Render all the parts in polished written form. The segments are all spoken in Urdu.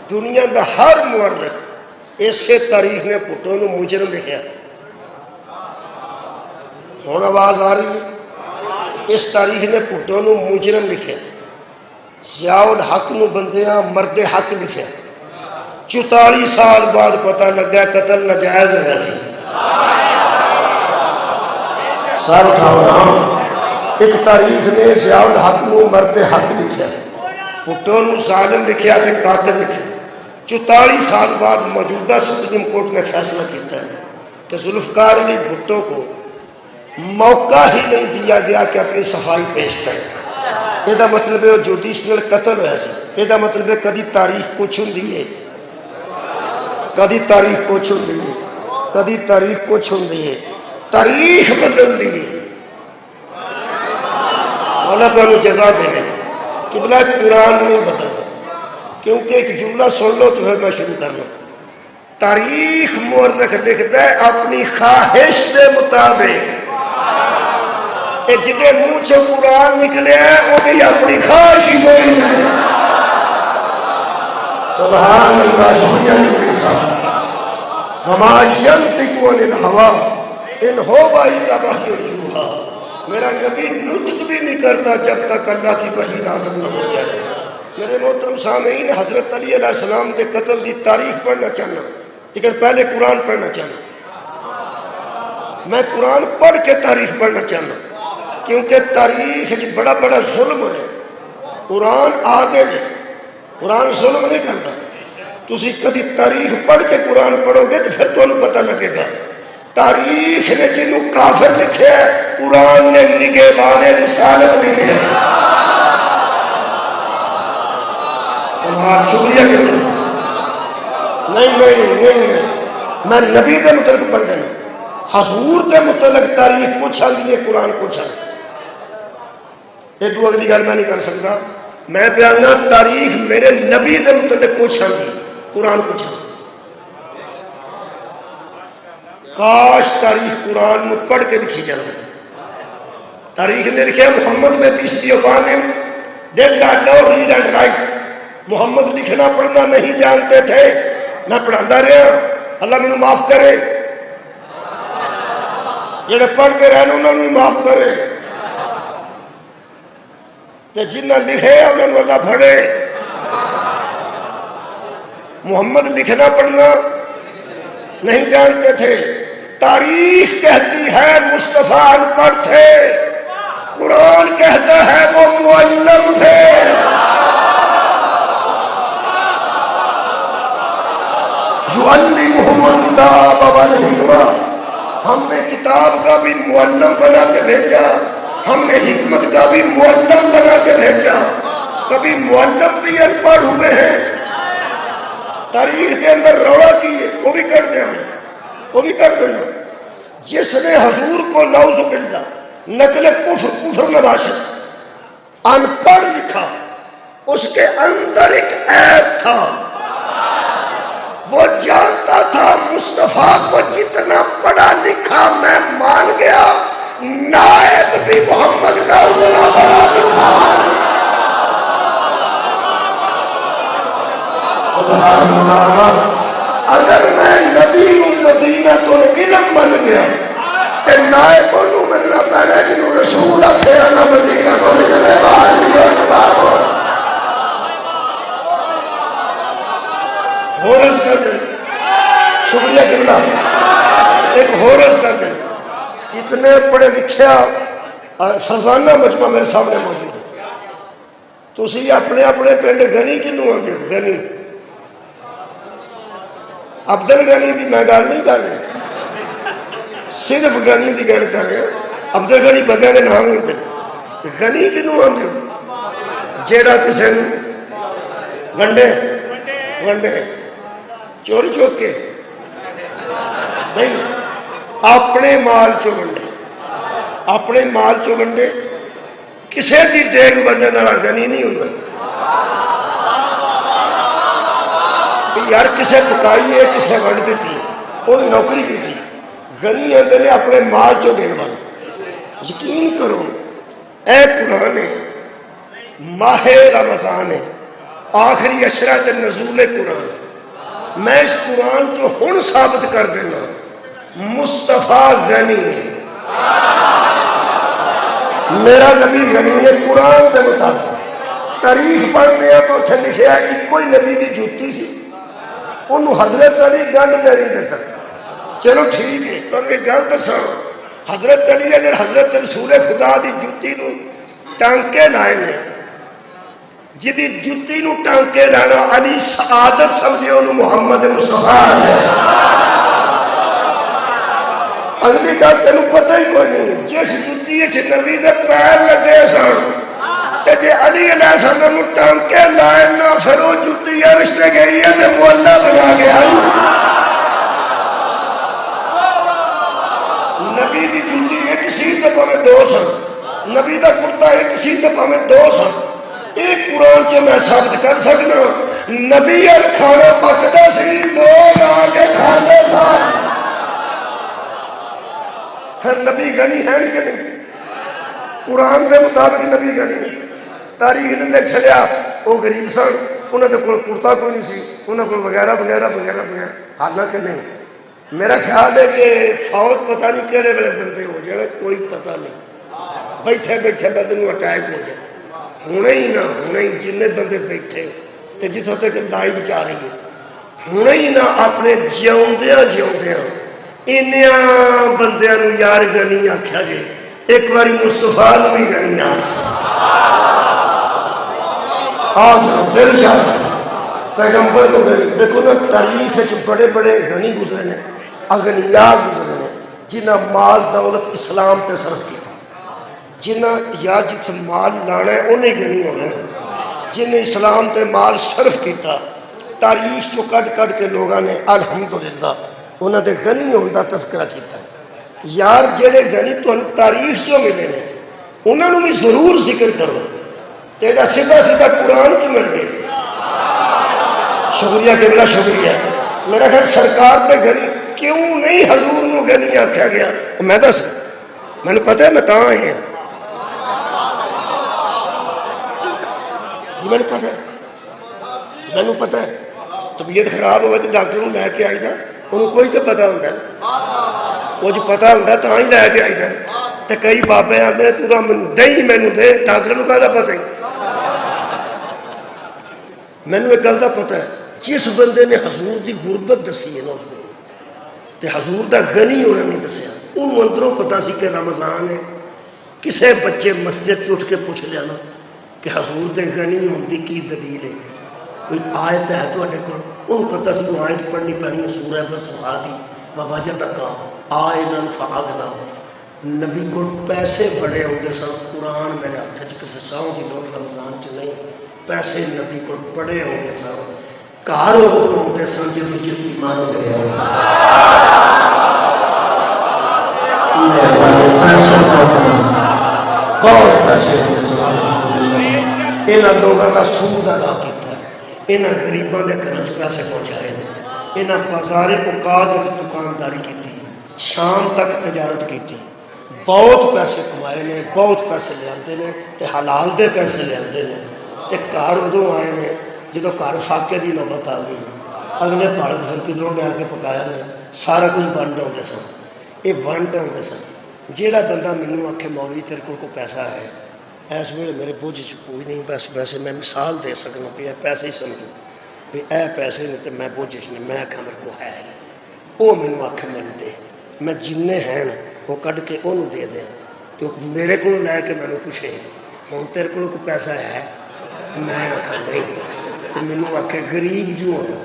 دنیا دا ہر مورخ اسے تاریخ نے بھٹو نو مجرم لکھیا. ہن آواز آ رہی ہے؟ اس تاریخ نے بھٹو نو مجرم لکھیا. ضیاء الحق نو بندیاں مرد حق لکھیا. 44 سال بعد پتہ لگا قتل ناجائز ہوا سی. سر اٹھاؤ نا. ایک تاریخ نے ضیاء الحق نو مرد حق لکھیا، بھٹو نو ظالم لکھیا تے قاتل لکھیا. 44 سال بعد موجودہ سپریم کورٹ نے فیصلہ کیتا ہے کہ ذوالفقار علی بھٹو کو موقع ہی نہیں دیا گیا کہ اپنی صفائی پیش کرے. یہ مطلب ہے جوڈیشنل قتل ہوا سی. یہ مطلب ہے کدی تاریخ کچھ ہوں ہے، کدی تاریخ کچھ ہوں ہے، کدی تاریخ کچھ ہوں ہے. تاریخ بدل دی. مولا کو جزا دینے کہ بلا قرآن نہیں بدلتا. کیونکہ ایک جملہ سن لو تو پھر میں شروع کرنا. تاریخ مورخ لکھتا ہے اپنی خواہش کے مطابق. جدے منہ سے قرآن نکلے وہی اپنی خواہش ہی کوئی نہیں. سبحان اللہ. شکریہ نبی صاحب. وما ينطق عن الهوى ان هو الا وحی یوحی. میرا نبی نطق بھی نہیں کرتا جب تک اللہ کی وحی نازل نہ ہو جائے. میرے محترم سامعین، حضرت علی علیہ السلام کے قتل کی تاریخ پڑھنا چاہنا، لیکن پہلے قرآن پڑھنا چاہنا. میں قرآن پڑھ کے تاریخ پڑھنا چاہنا، کیونکہ تاریخ بڑا بڑا ظلم ہے. قرآن عادل ہے، قرآن ظلم نہیں کرتا. تسی کدی تاریخ پڑھ کے قرآن پڑھو گے تو پھر تمہیں پتہ لگے گا. تاریخ نے جنہوں کافر لکھے ہے، قرآن نے نگہبان رسالت لکھے ہے. شکریہ کرنا. نہیں میں نبی کے متعلق پڑھ دینا. حضور کے متعلق تاریخ کچھ آئی ہے، قرآن کچھ آئی. یہ تو اگلی گل میں نہیں کر سکتا. میں بیانہ تاریخ میرے نبی کے متعلق کچھ آئی، قرآن کچھ آئی. کاش تاریخ قرآن میں پڑھ کے لکھی جاتی. تاریخ نے لکھا محمد میں پیس بھی افان did not know read and write. محمد لکھنا پڑھنا نہیں جانتے تھے. میں پڑھاتا رہا، اللہ مجھے معاف کرے. جڑے پڑھتے رہے انہوں نے معاف کرے، تے جنہ لکھے انہوں نے اللہ پڑھے. محمد لکھنا پڑھنا نہیں جانتے تھے. تاریخ کہتی ہے مصطفیٰ ان پڑھ تھے، قرآن کہتا ہے وہ معلم تھے. يعلمهم الكتاب والحکمہ. ہم نے کتاب کا بھی معلم بنا کے بھیجا، ہم نے حکمت کا بھی معلم بنا کے بھیجا. کبھی معلم بھی ان پڑھ ہوئے ہیں. تاریخ کے اندر روڑا کیے وہ بھی کر دیں، وہ بھی کر دینا. جس نے حضور کو نعوذ باللہ نقل کفر نباشت ان پڑھ لکھا، اس کے اندر ایک عیب تھا. وہ جانتا تھا مصطفیٰ کو جتنا پڑھا لکھا میں مان گیا، نائب بھی محمد کا اتنا پڑھا لکھا. سبحان اللہ. اگر میں نبی مدینہ تو علم بن گیا تے نائب انہوں ملنا پڑا جنہوں رسول آخیا نہ مدینہ تو جلے باہر ہو. ہورس کر دیں. شکریہ قبلہ. ایک ہورس کر دیں. کتنے پڑھے لکھیا خزانہ مجمع میرے سامنے موجود ہے. تو اسی اپنے اپنے پنڈ غنی کنوں آتے ہو؟ غنی عبدل غنی دی میں گل نہیں کر رہی، صرف غنی دی گل کر رہے. عبدل غنی بندے کے نام ہوتے ہیں. غنی کنوں آتے ہو؟ جیڑا کسے ونڈے چوری چوک کے نہیں، اپنے مال چو ونڈے، اپنے مال چو ونڈے. کسے دی دیگ ونڈے نالا غنی نہیں ہوتا. یار کسے پکائی ہے، کسے ونڈ دیتی، وہ نوکری کی تھی. غنی آتے نے اپنے مال چو دین والا. یقین کرو اے قرآن ماہ رمضان ہے، آخری اشرت نزول قرآن. میں اس قرآن جو ہن ثابت کر دینا مصطفیٰ غنی ہے. میرا نبی غنی ہے قرآن کے مطابق. تاریخ پڑھنے تو اتنے لکھا ہے ایک کوئی نبی کی جوتی سی انہوں حضرت علی گنڈ دے رہے سن. چلو ٹھیک ہے تو ایک گل دساں حضرت علی اگر حضرت رسول خدا دی جوتی نو ٹانکے لائے نے جدی جوتی نو ٹانکے لانا علی سعادت سمجھے انہوں محمد مصطفیٰ ہے. اگلی گل تینوں پتہ ہی کوئی نہیں جس جوتی نبی دے پیر لگے سن تے جے علی علیہ السلام ٹانکے لائے نہ پھر وہ جوتی رشتے گئی ہے تے مولا بنا گیا. نبی دی جوتی ایک سی تے پاویں دو سن نبی دا کرتا ایک سی تے پاویں دو سن. ایک قرآن چ میں ثابت کر سکنا نبی کھانا پکدا سی لوگ آ کے کھاندے سن. پھر نبی غنی ہے کہ نہیں؟ قرآن کے مطابق نبی غنی نہیں. تاریخ نے لکھ چھڑیا وہ غریب سن انہوں نے کول کرتا کوئی نہیں سی انہوں کو وغیرہ وغیرہ وغیرہ وغیرہ. حالانکہ نہیں میرا خیال ہے کہ فوت پتہ نہیں کہڑے ویلے بندے ہو جائے کوئی پتہ نہیں بیٹھے بیٹھے بدن اٹیک ہو جائے. ہونے ہی نہ ہونے ہی جن بندے بیٹھے تو جتوں تک لائف جا رہی ہے ہونے ہی نہ اپنے جیوندیاں جیوندیاں انہاں بندیاں نو یار غنی آکھیا جے ایک باری مصطفیٰ نو بھی غنی دل جاتا پیغمبر کو غنی. دیکھو نا تاریخ بڑے بڑے غنی گزرے نے اغنیاء گزرے نے جنہ مال دولت اسلام تے صرف کیتا جنہ یا جتھے مال لانا ہے انہیں غنی ہونا ہے جنہیں اسلام تے مال صرف کیتا. تاریخ جو کٹ کٹ کے لوگاں نے الحمدللہ انہوں نے غنی ہوندہ تذکرہ کیتا ہے. یار جڑے غنی تو تاریخ جو ملے نے انہوں نے بھی ضرور ذکر کرو تیرا سیدھا سیدھا قرآن جو مل گئے. شکریہ قبلہ شکریہ. میرا خیال سرکار پہ غنی کیوں نہیں حضور نو غنی آکھا گیا میں دس میں نے پتہ ہے میں تاں آئی ہوں میں نے پتہ ہے میں نے پتہ ہے طبیعت خراب ہوئے تو ڈاکٹر نو لے کے آئی دا انہوں کوئی تو پتہ ہوتا ہے وہ جو پتہ ہوتا ہے تو ہی لے کے آئی دا. تو کئی بابے آتے ہیں تو دہی مینو دے ڈاکٹر نو کہا پتہ ہے مینو ایک گل کا پتہ ہے جس بندے نے حضور دی غربت دسی ہے نا اس کو تے حضور دا غنی ہونا نہیں دسیا ان اندروں پتہ سی کہ رمضان ہے. کسے بچے مسجد اٹھ کے پوچھ لیا نا کہ حضور دے غنی ہونے کی دلیل ہے کوئی آیت ہے تو ان پتہ سی تو آیت پڑھنی پڑنی ہے سورہ بسوا دی ووجدک عائلا فاغنی. نبی کو پیسے بڑے ہوندے سن قرآن میرے ہاتھ چ کسے ساؤں دی نوٹ رمضان چ نہیں پیسے نبی کو بڑے ہوندے سن گھر ہوندے سن جدوں یتیمان دے بہت پیسے انہاں لوگاں کا سود ادا کیتا ہے انہاں غریباں دے گھراں وچ پیسے پہنچائے نے انہاں بازار اوقاز وچ دکانداری کیتی شام تک تجارت کیتی بہت پیسے کمائے نے بہت پیسے لے آتے ہیں تے حلال دے پیسے لے آتے ہیں تے گھر ادوں آئے نے جدوں گھر فاقے دی نوبت آ گئی اگلے پہاڑ پھر کدھروں لے کے پکایا نے سارا کچھ ونڈ آتے سن یہ ونڈ آتے سن. جیڑا بندہ مینوں آکھے مولوی تیرے کو پیسہ ہے اس ویلے میرے بوجھ کوئی نہیں بس ویسے میں مثال دے سکنا بھی پیسے ہی سمجھو بھی اے پیسے نے تو میں بوجھ نہیں میں آخا میرے کو ہے وہ مینوں آکھے مینوں دے میں جن ہیں وہ کڈ کے انہوں دے دیں تو میرے کو لے کے مینوں پوچھے ہوں تیرے کو کوئی پیسہ ہے میں آخا نہیں تو مینوں آکھے غریب جو ہونا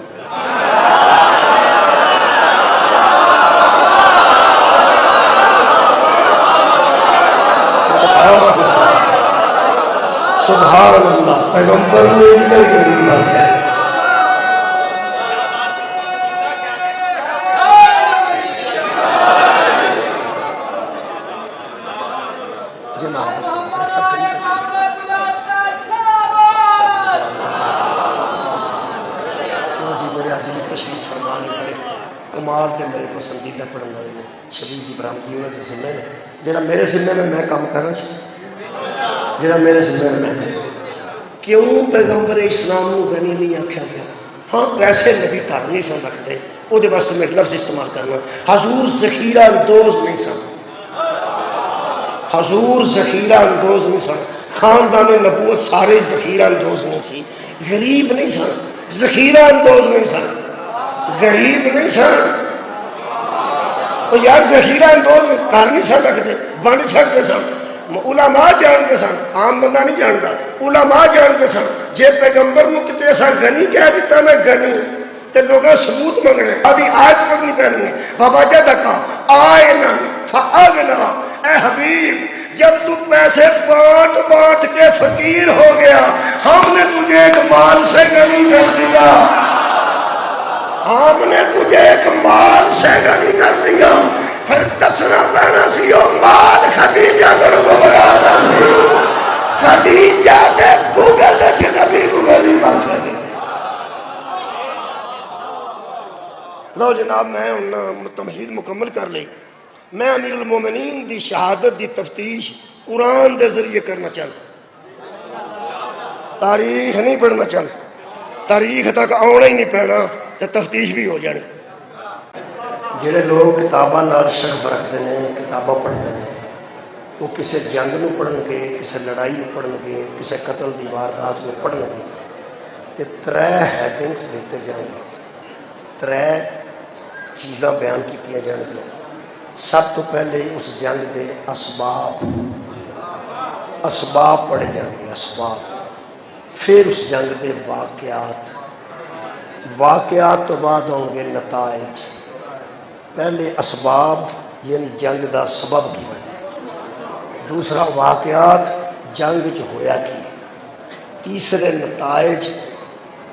سبحان اللہ پیغمبر میری دل غریب آکھے کمال تے میرے پسندیدہ پڑھنے والے نے شبیر جی برامدی انہوں نے ذمے نے جہاں میرے ذمے میں کام کر رہا جہاں میرے ذمے میں کیوں پیغمبر اسلام کو غنی نہیں آکھا گیا؟ ہاں پیسے نبی گھر نہیں سن رکھتے، وہ واسطے میں لفظ استعمال کرنا، حضور ذخیرہ اندوز نہیں سن، حضور ذخیرہ اندوز نہیں سن، خاندان نبوت سارے ذخیرہ اندوز نہیں سی، غریب نہیں سن، ذخیرہ اندوز نہیں سن، غریب نہیں سن، وہ یار ذخیرہ اندوز گھر نہیں سن رکھتے، ونڈ چھڑتے سن، علماء جانتے سن، عام بندہ نہیں جانتا، علماء جانتے سن، جے پیغمبر نو کتے ایسا غنی کہہ دیتا میں غنی تے لوگاں ثبوت منگنے آدھی آیت پڑھنی پہنی ہے وَوَجَدَكَ عَائِلًا فَأَغْنَىٰ، اے حبیب جب تو پیسے بانٹ بانٹ کے فقیر ہو گیا ہم نے تجھے ایک مال سے غنی کر دیا، ہم نے تجھے ایک مال سے غنی کر دیا، پھر دسنا پہنا سی وہ مال خدیجہ در کو بڑھانا سی، خدیجہ دے بھوگے سے نبی کو غنی بخشا دی۔ لو جناب میں انہاں تمہید مکمل کر لی، میں امیر المومنین دی شہادت دی تفتیش قرآن دے ذریعے کرنا چل، تاریخ نہیں پڑھنا چل، تاریخ تک آنا ہی نہیں پینا تو تفتیش بھی ہو جانی۔ جڑے لوگ کتاباں نال شغف رکھتے ہیں، کتاباں پڑھتے ہیں، وہ کسی جنگ نو پڑھن گے، کسی لڑائی نو پڑھن گے، کسی قتل دی واردات نو پڑھن گے تے ترے ہیڈنگز دیتے جان گے، ترے چیزاں بیان کیتیاں جان گیا۔ سب تو پہلے اس جنگ دے اسباب پڑھے جان گے، اسباب، پھر اس جنگ دے واقعات تو بعد ہوں گے نتائج۔ پہلے اسباب یعنی جنگ دا سبب کی بنے، دوسرا واقعات جنگ جو ہویا کی، تیسرے نتائج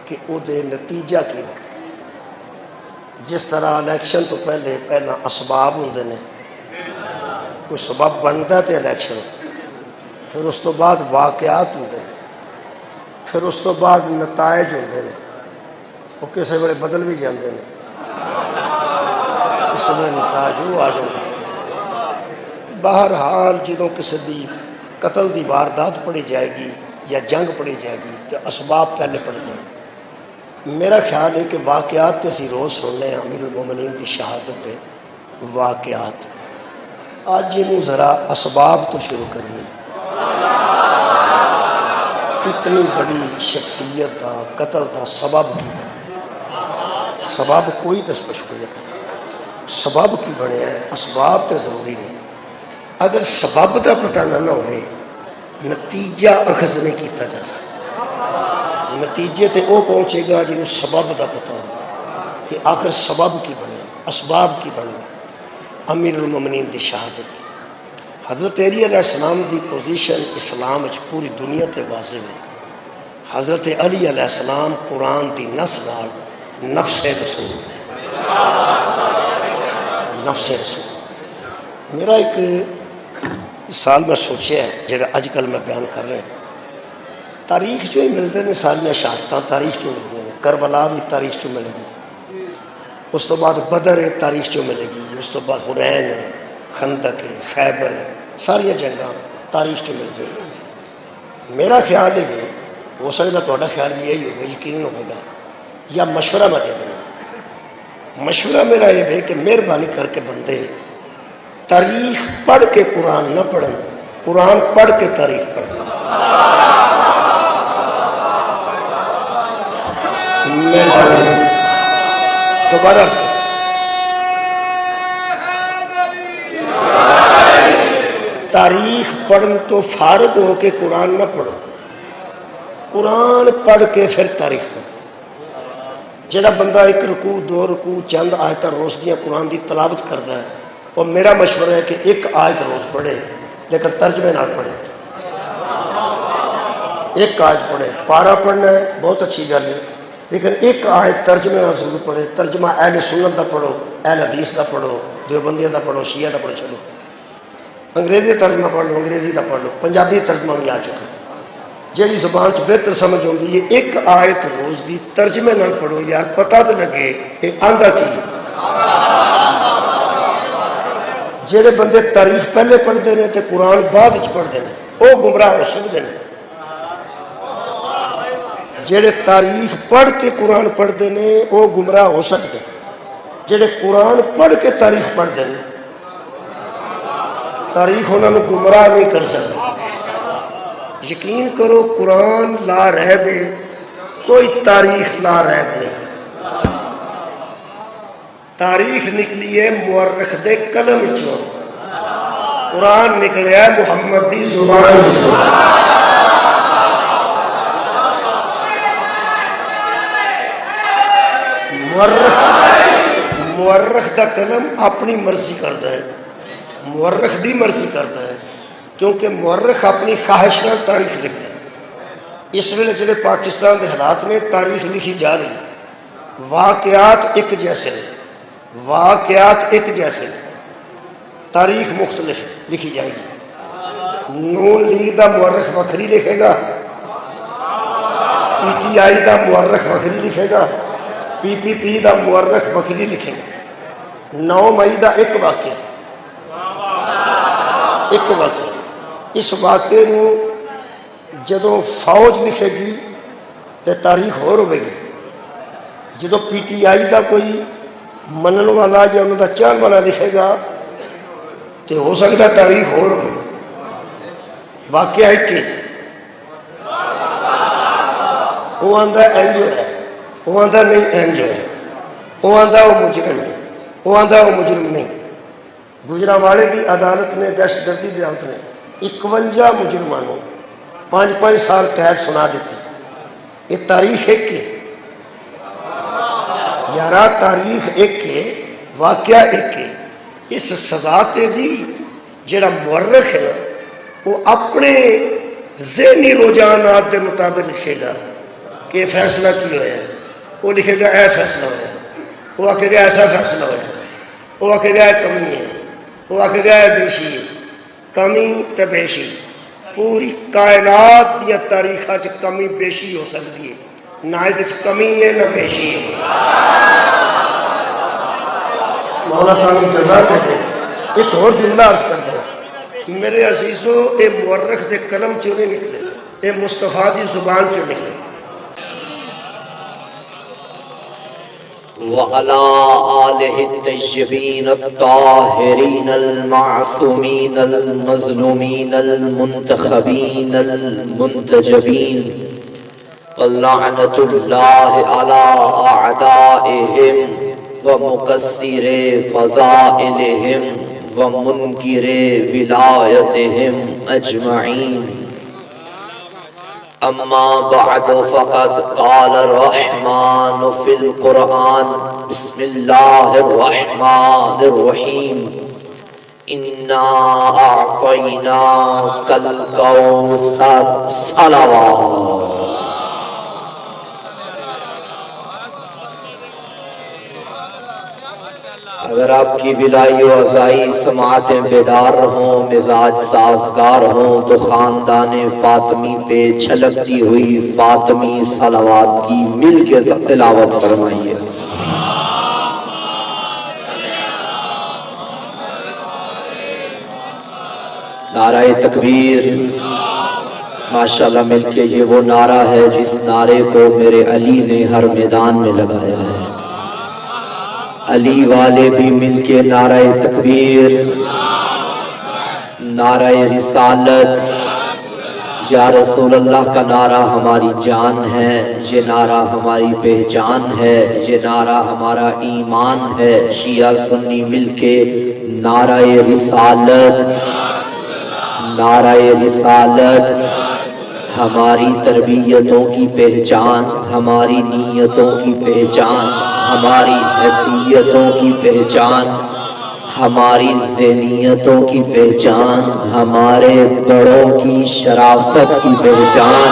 کہ او دے نتیجہ کی نکلے۔ جس طرح الیکشن تو پہلا اسباب ہوندے نے، کوئی سبب بنتا تے الیکشن، پھر اس تو بعد واقعات ہوندے نے، پھر اس تو بعد نتائج ہوندے نے، وہ کسی ویلے بدل بھی جاندے نے، اس میں نتائج وہ آ جاندے۔ بہرحال جدوں کسی دی قتل دی واردات پڑھی جائے گی یا جنگ پڑھی جائے گی تو اسباب پہلے پڑھی جائے گی۔ میرا خیال ہے کہ واقعات تے اسی روز سننے ہیں امیر المومنین دی شہادت دے واقعات، آج انہوں ذرا اسباب تو شروع کریے۔ اتنی بڑی شخصیت دا قتل دا سبب کی بنے، سبب کوئی تو شکریہ کرے، سبب کی بنے ہیں، اسباب تے ضروری نہیں۔ اگر سبب دا پتہ نہ ہوئے نتیجہ اخذ نہیں کیتا جا سکتا، نتیجے تے وہ پہنچے گا جنہوں سبب دا پتہ ہوگا کہ آخر سبب کی بنے، اسباب کی بنے۔ امیر المومنین دی شہادت، حضرت علی علیہ السلام دی پوزیشن اسلام وچ پوری دنیا تے واضح ہے۔ حضرت علی علیہ السلام قرآن دی نص نال نفس رسول ہے، نفس رسول۔ میرا ایک سال میں سوچیا ہے جڑا اج کل میں بیان کر رہے ہیں، تاریخ جو ہی ملتے ہیں ساریاں شہادتاں تاریخ جو ملتے ہیں، کربلا بھی تاریخ جو ملے گی، اس تو بعد بدر ہے تاریخ جو ملے گی، اس تو بعد حنین ہے، خندق ہے، خیبر ہے، ساریاں جنگاں تاریخ جو مل جائے گی۔ میرا خیال ہے کہ ہو سکتا تھوڑا خیال بھی یہی ہوگا، یقین ہوگا یا مشورہ میں دے دینا۔ مشورہ میرا یہ ہے کہ مہربانی کر کے بندے تاریخ پڑھ کے قرآن نہ پڑھیں، قرآن پڑھ کے تاریخ پڑھیں۔ دوبارہ عرض کریں، تاریخ پڑھن تو فارغ ہو کے قرآن نہ پڑھو، قرآن پڑھ کے پھر تاریخ پڑھو۔ جڑا بندہ ایک رکوع دو رکوع چند آیت روز دیا قرآن دی تلاوت کرتا ہے، اور میرا مشورہ ہے کہ ایک آیت روز پڑھے لیکن ترجمے نہ پڑھے، ایک آیت پڑھے، پارہ پڑھنا ہے بہت اچھی گل ہے لیکن ایک آیت ترجمے نہ ضرور پڑھے۔ ترجمہ اہل سنت دا پڑھو، اہل حدیث دا پڑھو، دیوبندیاں دا پڑھو، شیعہ دا پڑھو، چلو انگریزی ترجمہ پڑھ لو، انگریزی دا پڑھ لو، پنجابی ترجمہ بھی آ چکا، جیڑی زبان چ بہتر سمجھ آتی ہے۔ ایک آیت روز دی ترجمے نہ پڑھو، یار پتہ تو لگے کہ آندا کی ہے۔ جڑے بندے تاریخ پہلے پڑھتے ہیں تو قرآن بعد چ پڑھتے ہیں، وہ گمراہ ہو سکتے ہیں۔ جڑے تاریخ پڑھ کے قرآن پڑھتے ہیں وہ گمراہ ہو سکتے، جڑے قرآن پڑھ کے تاریخ پڑھتے ہیں تاریخ انہوں نے گمراہ نہیں کر سکتی۔ یقین کرو قرآن لا ریب ہے، کوئی تاریخ لا ریب نہیں۔ تاریخ نکلی ہے مورخ دے قلم چوں، قرآن نکلیا ہے محمد دی زبان چوں۔ مورخ دا قلم اپنی مرضی کرتا ہے، مورخ دی مرضی کرتا ہے، کیونکہ مورخ اپنی خواہش نال تاریخ لکھتا ہے۔ اس ویلے جڑے پاکستان دے حالات نے تاریخ لکھی جا رہی ہے، واقعات ایک جیسے ہیں، واقعات ایک جیسے ہیں، تاریخ مختلف لکھی جائے گی۔ نون لیگ دا مورخ وکھری لکھے گا، پی ٹی آئی دا مورخ وکھری لکھے گا، پی پی پی دا مورخ وکھری لکھے گا۔ 9 مئی دا ایک واقعہ، ایک واقعہ، اس واقعے نو جدوں فوج لکھے گی تے تاریخ اور ہوئے گی، جدوں پی ٹی آئی دا کوئی منن والا یا انہوں دا چاہن والا لکھے گا تے ہو سکتا تاریخ اور ہوئے۔ واقعہ ایک ہے، وہ آندہ اینجو ہے، وہ آندہ نہیں اینجو ہے، وہ آندہ وہ مجرم ہے، وہ آندہ وہ مجرم نہیں۔ گجرانوالے کی عدالت نے دہشت گردی کی عدالت نے 51 مجرمانوں 5-5 سال قید سنا دیتی۔ یہ تاریخ ایک ہے یارا، تاریخ ایک ہے، واقعہ ایک ہے۔ اس سزا تے بھی جڑا مورخ ہے وہ اپنے ذہنی رجحانات کے مطابق لکھے گا کہ فیصلہ کی ہوا ہے، وہ لکھے گا اے فیصلہ ہوا ہے، وہ آکے گا ایسا فیصلہ ہوا ہے، وہ آکے گا کمی ہے، وہ آکے گا بیشی ہے۔ کمی تے بیشی پوری کائنات دیا تاریخہ چ کمی بیشی ہو سکتی ہے، نہ اس کمی ہے نہ بیشی ہے۔ مولا تعالیٰ جزا دے۔ ایک اور جملہ عرض کر دیں کہ میرے عزیزو اے مورخ دے قلم چوں نہیں نکلے، اے مصطفیٰ دی زبان چوں نکلے۔ وعلى آله الطيبين الطاهرين المعصومين المظلومين المنتخبين المنتجبين واللعنة الله على أعدائهم ومكسر فضائلهم ومنكر ولايتهم أجمعين۔ اما بعد فقد قال الرحمن في القرآن بسم الله الرحمن الرحيم إنا أعطيناك الكوثر صلوات۔ اگر آپ کی بلائی و ازائی سماعتیں بیدار ہوں، مزاج سازگار ہوں تو خاندان فاطمی پہ چھلکتی ہوئی فاطمی صلوات کی مل کے تلاوت فرمائیے۔ نعرہ تکبیر، ماشاءاللہ مل کے یہ وہ نعرہ ہے جس نعرے کو میرے علی نے ہر میدان میں لگایا ہے۔ علی والے بھی مل کے نعرہ تکبیر، نعرہ رسالت، یا رسول اللہ کا نعرہ ہماری جان ہے، یہ نعرہ ہماری پہچان ہے، یہ نعرہ ہمارا ایمان ہے۔ شیعہ سنی مل کے نعرہ رسالت، نعرہ رسالت ہماری تربیتوں کی پہچان، ہماری نیتوں کی پہچان، ہماری حیثیتوں کی پہچان، ہماری ذہنیتوں کی پہچان، ہمارے بڑوں کی شرافت کی پہچان،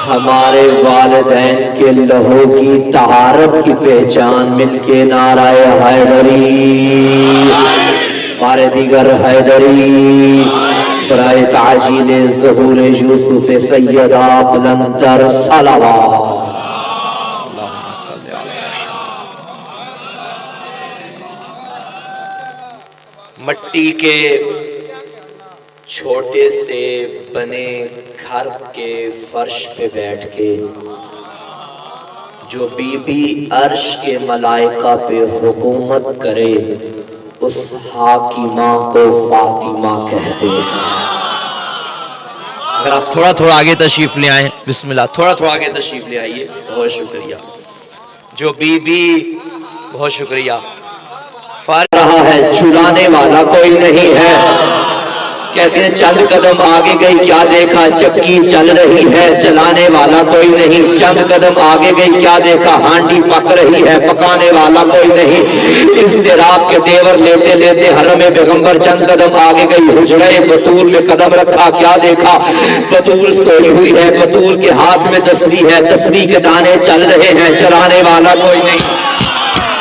ہمارے والدین کے لہو کی طہارت کی پہچان۔ مل کے نعرہ حیدری، بارے دیگر حیدری، برائے تعجیل ظہور یوسف سیدہ بلندر صلوات۔ مٹی کے چھوٹے سے بنے گھر کے فرش پہ بیٹھ کے جو بی بی عرش کے ملائکہ پہ حکومت کرے اس حاکمہ کو فاطمہ کہتے ہیں۔ اگر آپ تھوڑا تھوڑا آگے تشریف لے آئیں، بسم اللہ، تھوڑا تھوڑا آگے تشریف لے آئیے، بہت شکریہ۔ جو بی بی، بہت شکریہ، فرق رہا ہے چھڑانے والا کوئی نہیں ہے۔ کہتے ہیں چند قدم آگے گئی کیا دیکھا، چکی چل رہی ہے، چلانے والا کوئی نہیں۔ چند قدم آگے گئی کیا دیکھا، ہانڈی پک رہی ہے، پکانے والا کوئی نہیں۔ اضطراب کے تیور لیتے لیتے حرم پیغمبر چند قدم آگے گئی، حجرہ بطول میں قدم رکھا، کیا دیکھا، بطول سوئی ہوئی ہے، بطول کے ہاتھ میں تسبیح ہے، تسبیح کے دانے چل رہے ہیں، چلانے والا کوئی نہیں۔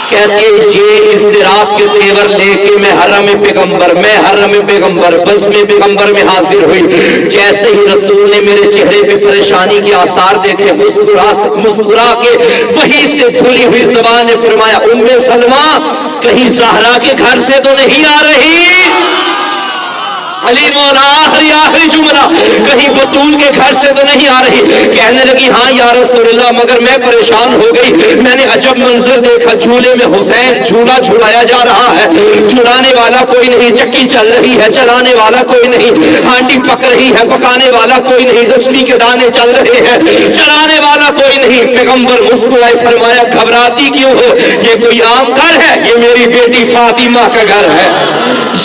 کہتے یہ اضطراب کے تیور لے کے میں حرم پیغمبر بزم پیغمبر میں حاضر ہوئی۔ جیسے ہی رسول نے میرے چہرے پہ پریشانی کے آثار دیکھے، مسکرا کے وہی سے کھلی ہوئی زبان نے فرمایا ام سلمہ کہیں زہرا کے گھر سے تو نہیں آ رہی؟ علی مولا آخری جملہ، کہیں بطول کے گھر سے تو نہیں آ رہی؟ کہنے لگی ہاں یا رسول اللہ، مگر میں پریشان ہو گئی، میں نے عجب منظر دیکھا، جھولے میں حسین جھولا جھولایا جا رہا ہے، جھولانے والا کوئی نہیں، چکی چل رہی ہے، چلانے والا کوئی نہیں، ہانڈی پک رہی ہے، پکانے والا کوئی نہیں، دسویں کے دانے چل رہے ہیں، چلانے والا کوئی نہیں۔ پیغمبر مسکرائے، فرمایا گھبراتی کیوں ہو، یہ کوئی عام گھر ہے؟ یہ میری بیٹی فاطمہ کا گھر ہے،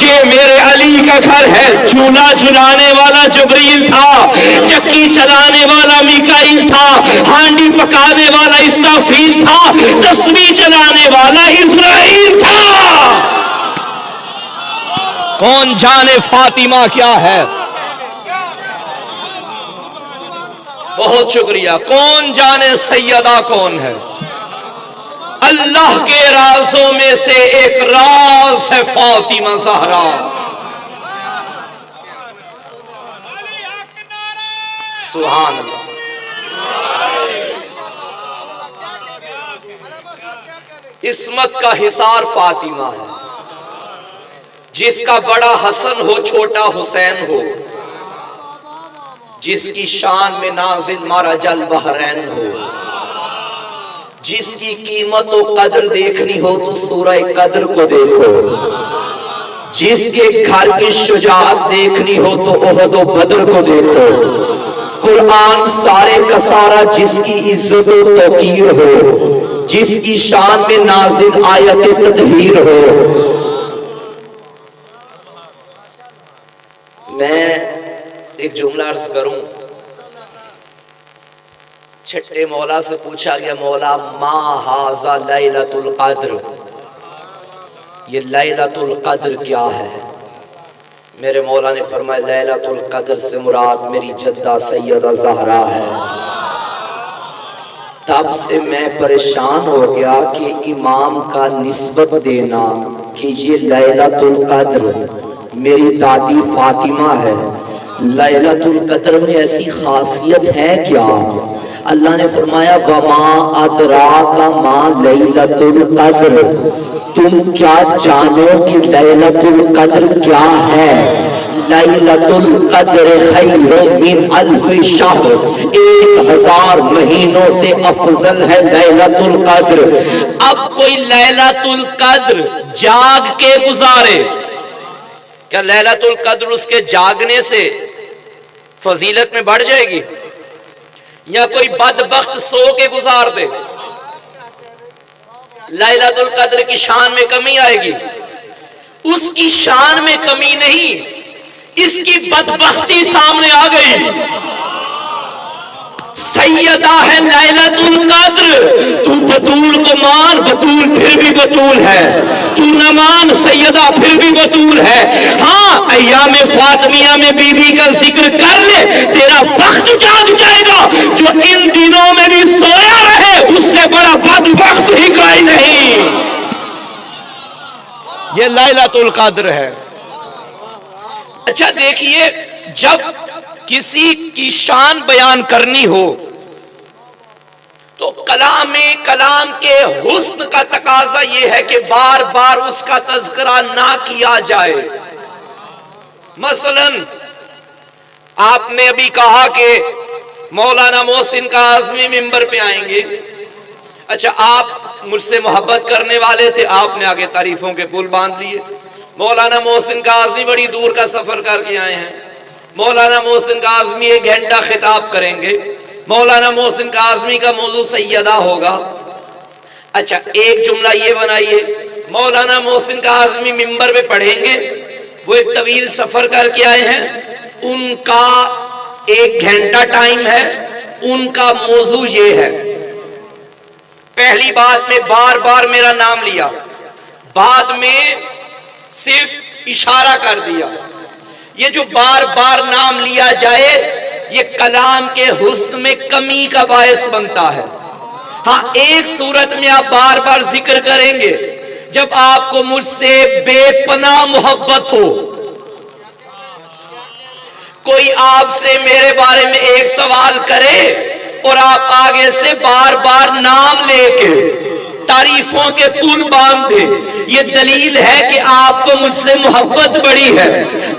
یہ میرے علی کا گھر ہے۔ جھولا جھلانے والا جبریل تھا، چکی چلانے والا میکائیل تھا، ہانڈی پکانے والا اسرافیل تھا، تسبیح چلانے والا اسرائیل تھا۔ کون جانے فاطمہ کیا ہے؟ بہت شکریہ۔ کون جانے سیدہ کون ہے؟ اللہ کے رازوں میں سے ایک راز ہے فاطمہ زہرا۔ سبحان اللہ۔ عصمت کا حصار فاطمہ ہے، جس کا بڑا حسن ہو چھوٹا حسین ہو، جس کی شان میں نازل مرج البحرین ہو، جس کی قیمت و قدر دیکھنی ہو تو سورہ قدر کو دیکھو، جس کے گھر کی شجاعت دیکھنی ہو تو احد و بدر کو دیکھو، قرآن سارے کا سارا جس کی عزت و توقیر ہو، جس کی شان میں نازل آیت تطہیر ہو۔ میں ایک جملہ عرض کروں، چھٹے مولا سے پوچھا گیا مولا ما ھذا لیلۃ القدر، یہ لیلۃ القدر کیا ہے؟ میرے مولا نے فرمایا لیلۃ القدر سے مراد میری جدہ سیدہ زہرا ہے۔ تب سے میں پریشان ہو گیا کہ امام کا نسبت دینا کہ یہ لیلۃ القدر میری دادی فاطمہ ہے، لیلۃ القدر میں ایسی خاصیت ہے کیا؟ اللہ نے فرمایا وَمَا أَدْرَاكَ مَا لَيْلَةُ الْقَدْرِ، تم کیا جانو کہ لیلۃ القدر کیا ہے؟ لیلۃ القدر خیر من الف شہر، 1000 مہینوں سے افضل ہے لیلۃ القدر۔ اب کوئی لیلۃ القدر جاگ کے گزارے، کیا لیلۃ القدر اس کے جاگنے سے فضیلت میں بڑھ جائے گی؟ یا کوئی بدبخت سو کے گزار دے لیلۃ القدر کی شان میں کمی آئے گی؟ اس کی شان میں کمی نہیں، اس کی بدبختی سامنے آ گئی۔ سیدہ ہے لیلۃ القدر، تو بطول کو مان، بطول پھر بھی بطول ہے، تو نہ مان سیدہ پھر بھی بطول ہے۔ ہاں ایام فاطمیہ میں بی بی کا ذکر کر لے، تیرا بخت جاگ جائے گا۔ جو ان دنوں میں بھی سویا رہے اس سے بڑا بدبخت ہی کوئی نہیں۔ یہ لیلۃ القدر ہے۔ اچھا دیکھیے، جب کسی کی شان بیان کرنی ہو تو کلام کے حسن کا تقاضا یہ ہے کہ بار بار اس کا تذکرہ نہ کیا جائے۔ مثلا آپ نے ابھی کہا کہ مولانا محسن کاظمی ممبر پہ آئیں گے. اچھا آپ مجھ سے محبت کرنے والے تھے, آپ نے آگے تعریفوں کے پل باندھ لیے. مولانا محسن کاظمی بڑی دور کا سفر کر کے آئے ہیں. مولانا محسن کاظمی 1 گھنٹہ خطاب کریں گے. مولانا محسن کاظمی کا موضوع سیدہ ہوگا. اچھا ایک جملہ یہ بنائیے, مولانا محسن کاظمی ممبر پہ پڑھیں گے, وہ ایک طویل سفر کر کے آئے ہیں, ان کا 1 گھنٹہ ٹائم ہے, ان کا موضوع یہ ہے. پہلی بات میں بار بار میرا نام لیا, بعد میں صرف اشارہ کر دیا. یہ جو بار بار نام لیا جائے یہ کلام کے حسن میں کمی کا باعث بنتا ہے. ہاں ایک صورت میں آپ بار بار ذکر کریں گے, جب آپ کو مجھ سے بے پناہ محبت ہو. کوئی آپ سے میرے بارے میں ایک سوال کرے اور آپ آگے سے بار بار نام لے کے تعریفوں کے پل باندھ دے, یہ دلیل ہے کہ آپ کو مجھ سے محبت بڑی ہے.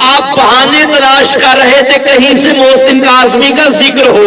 آپ بہانے تلاش کر رہے تھے کہیں سے محسن کاظمی کا ذکر ہو.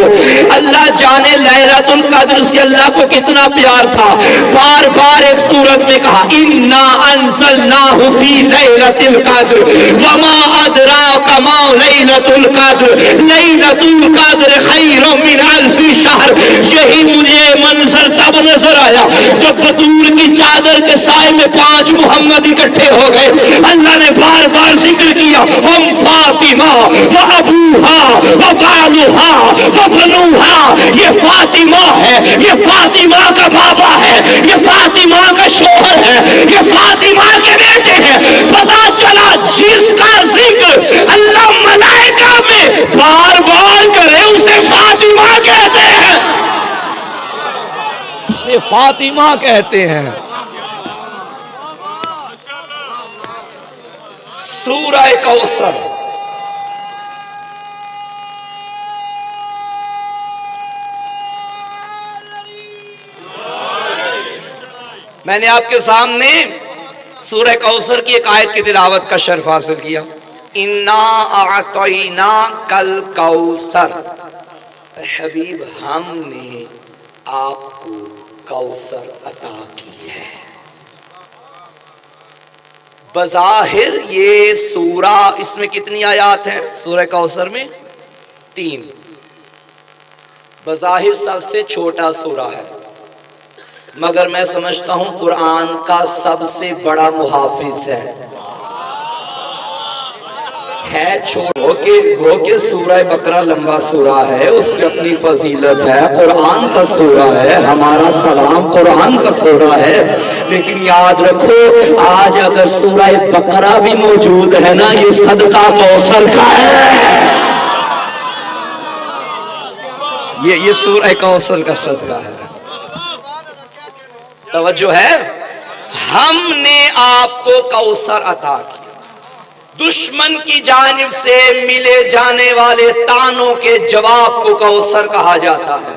اللہ جانے لیلۃ القدر سے اللہ کو کتنا پیار تھا. بار بار ایک سورت میں کہا انا انزلناہ فی لیلۃ القدر وما ادراک ما لیلۃ القدر لیلۃ القدر خیر من الف شہر. یہی مجھے منظر تب نظر آیا جب بطور کی چادر کے سائے میں 5 محمد اکٹھے ہو گئے. اللہ نے بار بار ذکر کیا ہم فاطمہ و ابوہا و بالوہا و بنوہا. یہ فاطمہ ہے, یہ فاطمہ کا بابا ہے, یہ فاطمہ کا شوہر ہے, یہ فاطمہ کے بیٹے ہیں. پتا چلا جس کا ذکر اللہ ملائکہ میں بار بار کرے اسے فاطمہ کہتے ہیں, اسے فاطمہ کہتے ہیں. سورہ کوثر میں نے آپ کے سامنے سورہ کوثر کی ایک آیت کی تلاوت کا شرف حاصل کیا. انا اعطیناک الکوثر, حبیب ہم نے آپ کو کوثر عطا کی ہے. بظاہر یہ سورہ, اس میں کتنی آیات ہیں سورہ کوثر میں؟ 3. بظاہر سب سے چھوٹا سورہ ہے, مگر میں سمجھتا ہوں قرآن کا سب سے بڑا محافظ ہے. ہو کہ سورہ بقرہ لمبا سورہ ہے, اس کی اپنی فضیلت ہے, قرآن کا سورہ ہے, ہمارا سلام قرآن کا سورہ ہے. لیکن یاد رکھو آج اگر سورہ بقرہ بھی موجود ہے نا, یہ صدقہ کوثر کا ہے. یہ سورہ کوثر کا صدقہ ہے. توجہ ہے, ہم نے آپ کو کوثر عطا کیا. دشمن کی جانب سے ملے جانے والے تانوں کے جواب کو کوثر کہا جاتا ہے.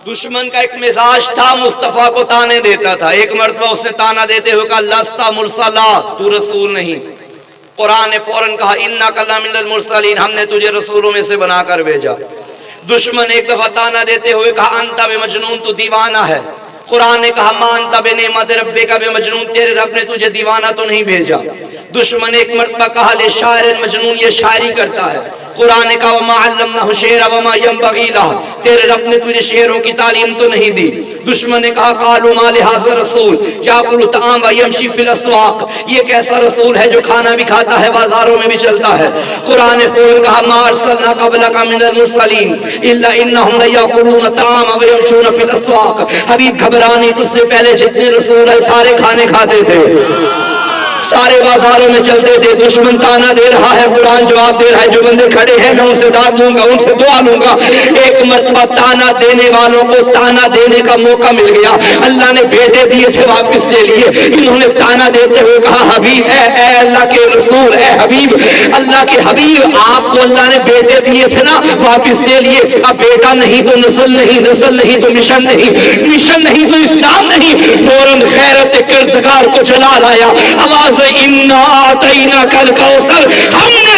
دشمن کا ایک مزاج تھا, مصطفیٰ کو تانے دیتا تھا. ایک مرتبہ اس نے تانا دیتے ہوئے کہا لستا مرسلا, تو رسول نہیں. قرآن نے فوراً کہا انک لمن المرسلین, ہم نے تجھے رسولوں میں سے بنا کر بھیجا. دشمن ایک دفعہ تانا دیتے ہوئے کہا انت بمجنون, تو دیوانہ ہے. قرآن نے کہا ما انت بنعمت ربک بمجنون, تیرے رب نے تجھے دیوانہ تو نہیں بھیجا. دشمن ایک مرتبہ کہا لے شاعر مجنون, یہ شاعری کرتا ہے. قرآن نے کہا وما علمناہ شعر وما ينبغي له, تیرے رب نے تجھے شعروں کی تعلیم تو نہیں دی. دشمن نے کہا قالوا ما لهذا الرسول يأكل الطعام ويمشي في الاسواق, یہ کیسا رسول ہے جو کھانا بھی کھاتا ہے بازاروں میں بھی چلتا ہے. قرآن نے فوراً کہا ما ارسلنا قبلك من المرسلين الا انهم ليأكلون الطعام ويمشون في الاسواق. حبیب گھبرانے, تجھ سے پہلے جتنے رسول ہیں سارے کھانے کھاتے تھے, سارے بازاروں میں چلتے تھے. دشمن تانا دے رہا ہے, قرآن جواب دے رہا ہے جو بندے کھڑے ہیں میں ان سے داد لوں گا, ان سے دعا لوں گا. ایک مرتبہ تانا دینے والوں کو تانا دینے کا موقع مل گیا. اللہ نے بیٹے دیے تھے واپس لے لیے. انہوں نے تانا دیتے ہوئے کہا حبیب اے اللہ کے رسول, اے حبیب اللہ کے حبیب, آپ کو اللہ نے بیٹے دیے تھے نا, واپس لے لیے. اب بیٹا نہیں تو نسل نہیں, نسل نہیں تو مشن نہیں, مشن نہیں تو اسلام نہیں. فوراً غیرت کردگار کو جلا لایا. آواز انا اعطیناک الکوثر, ہم نے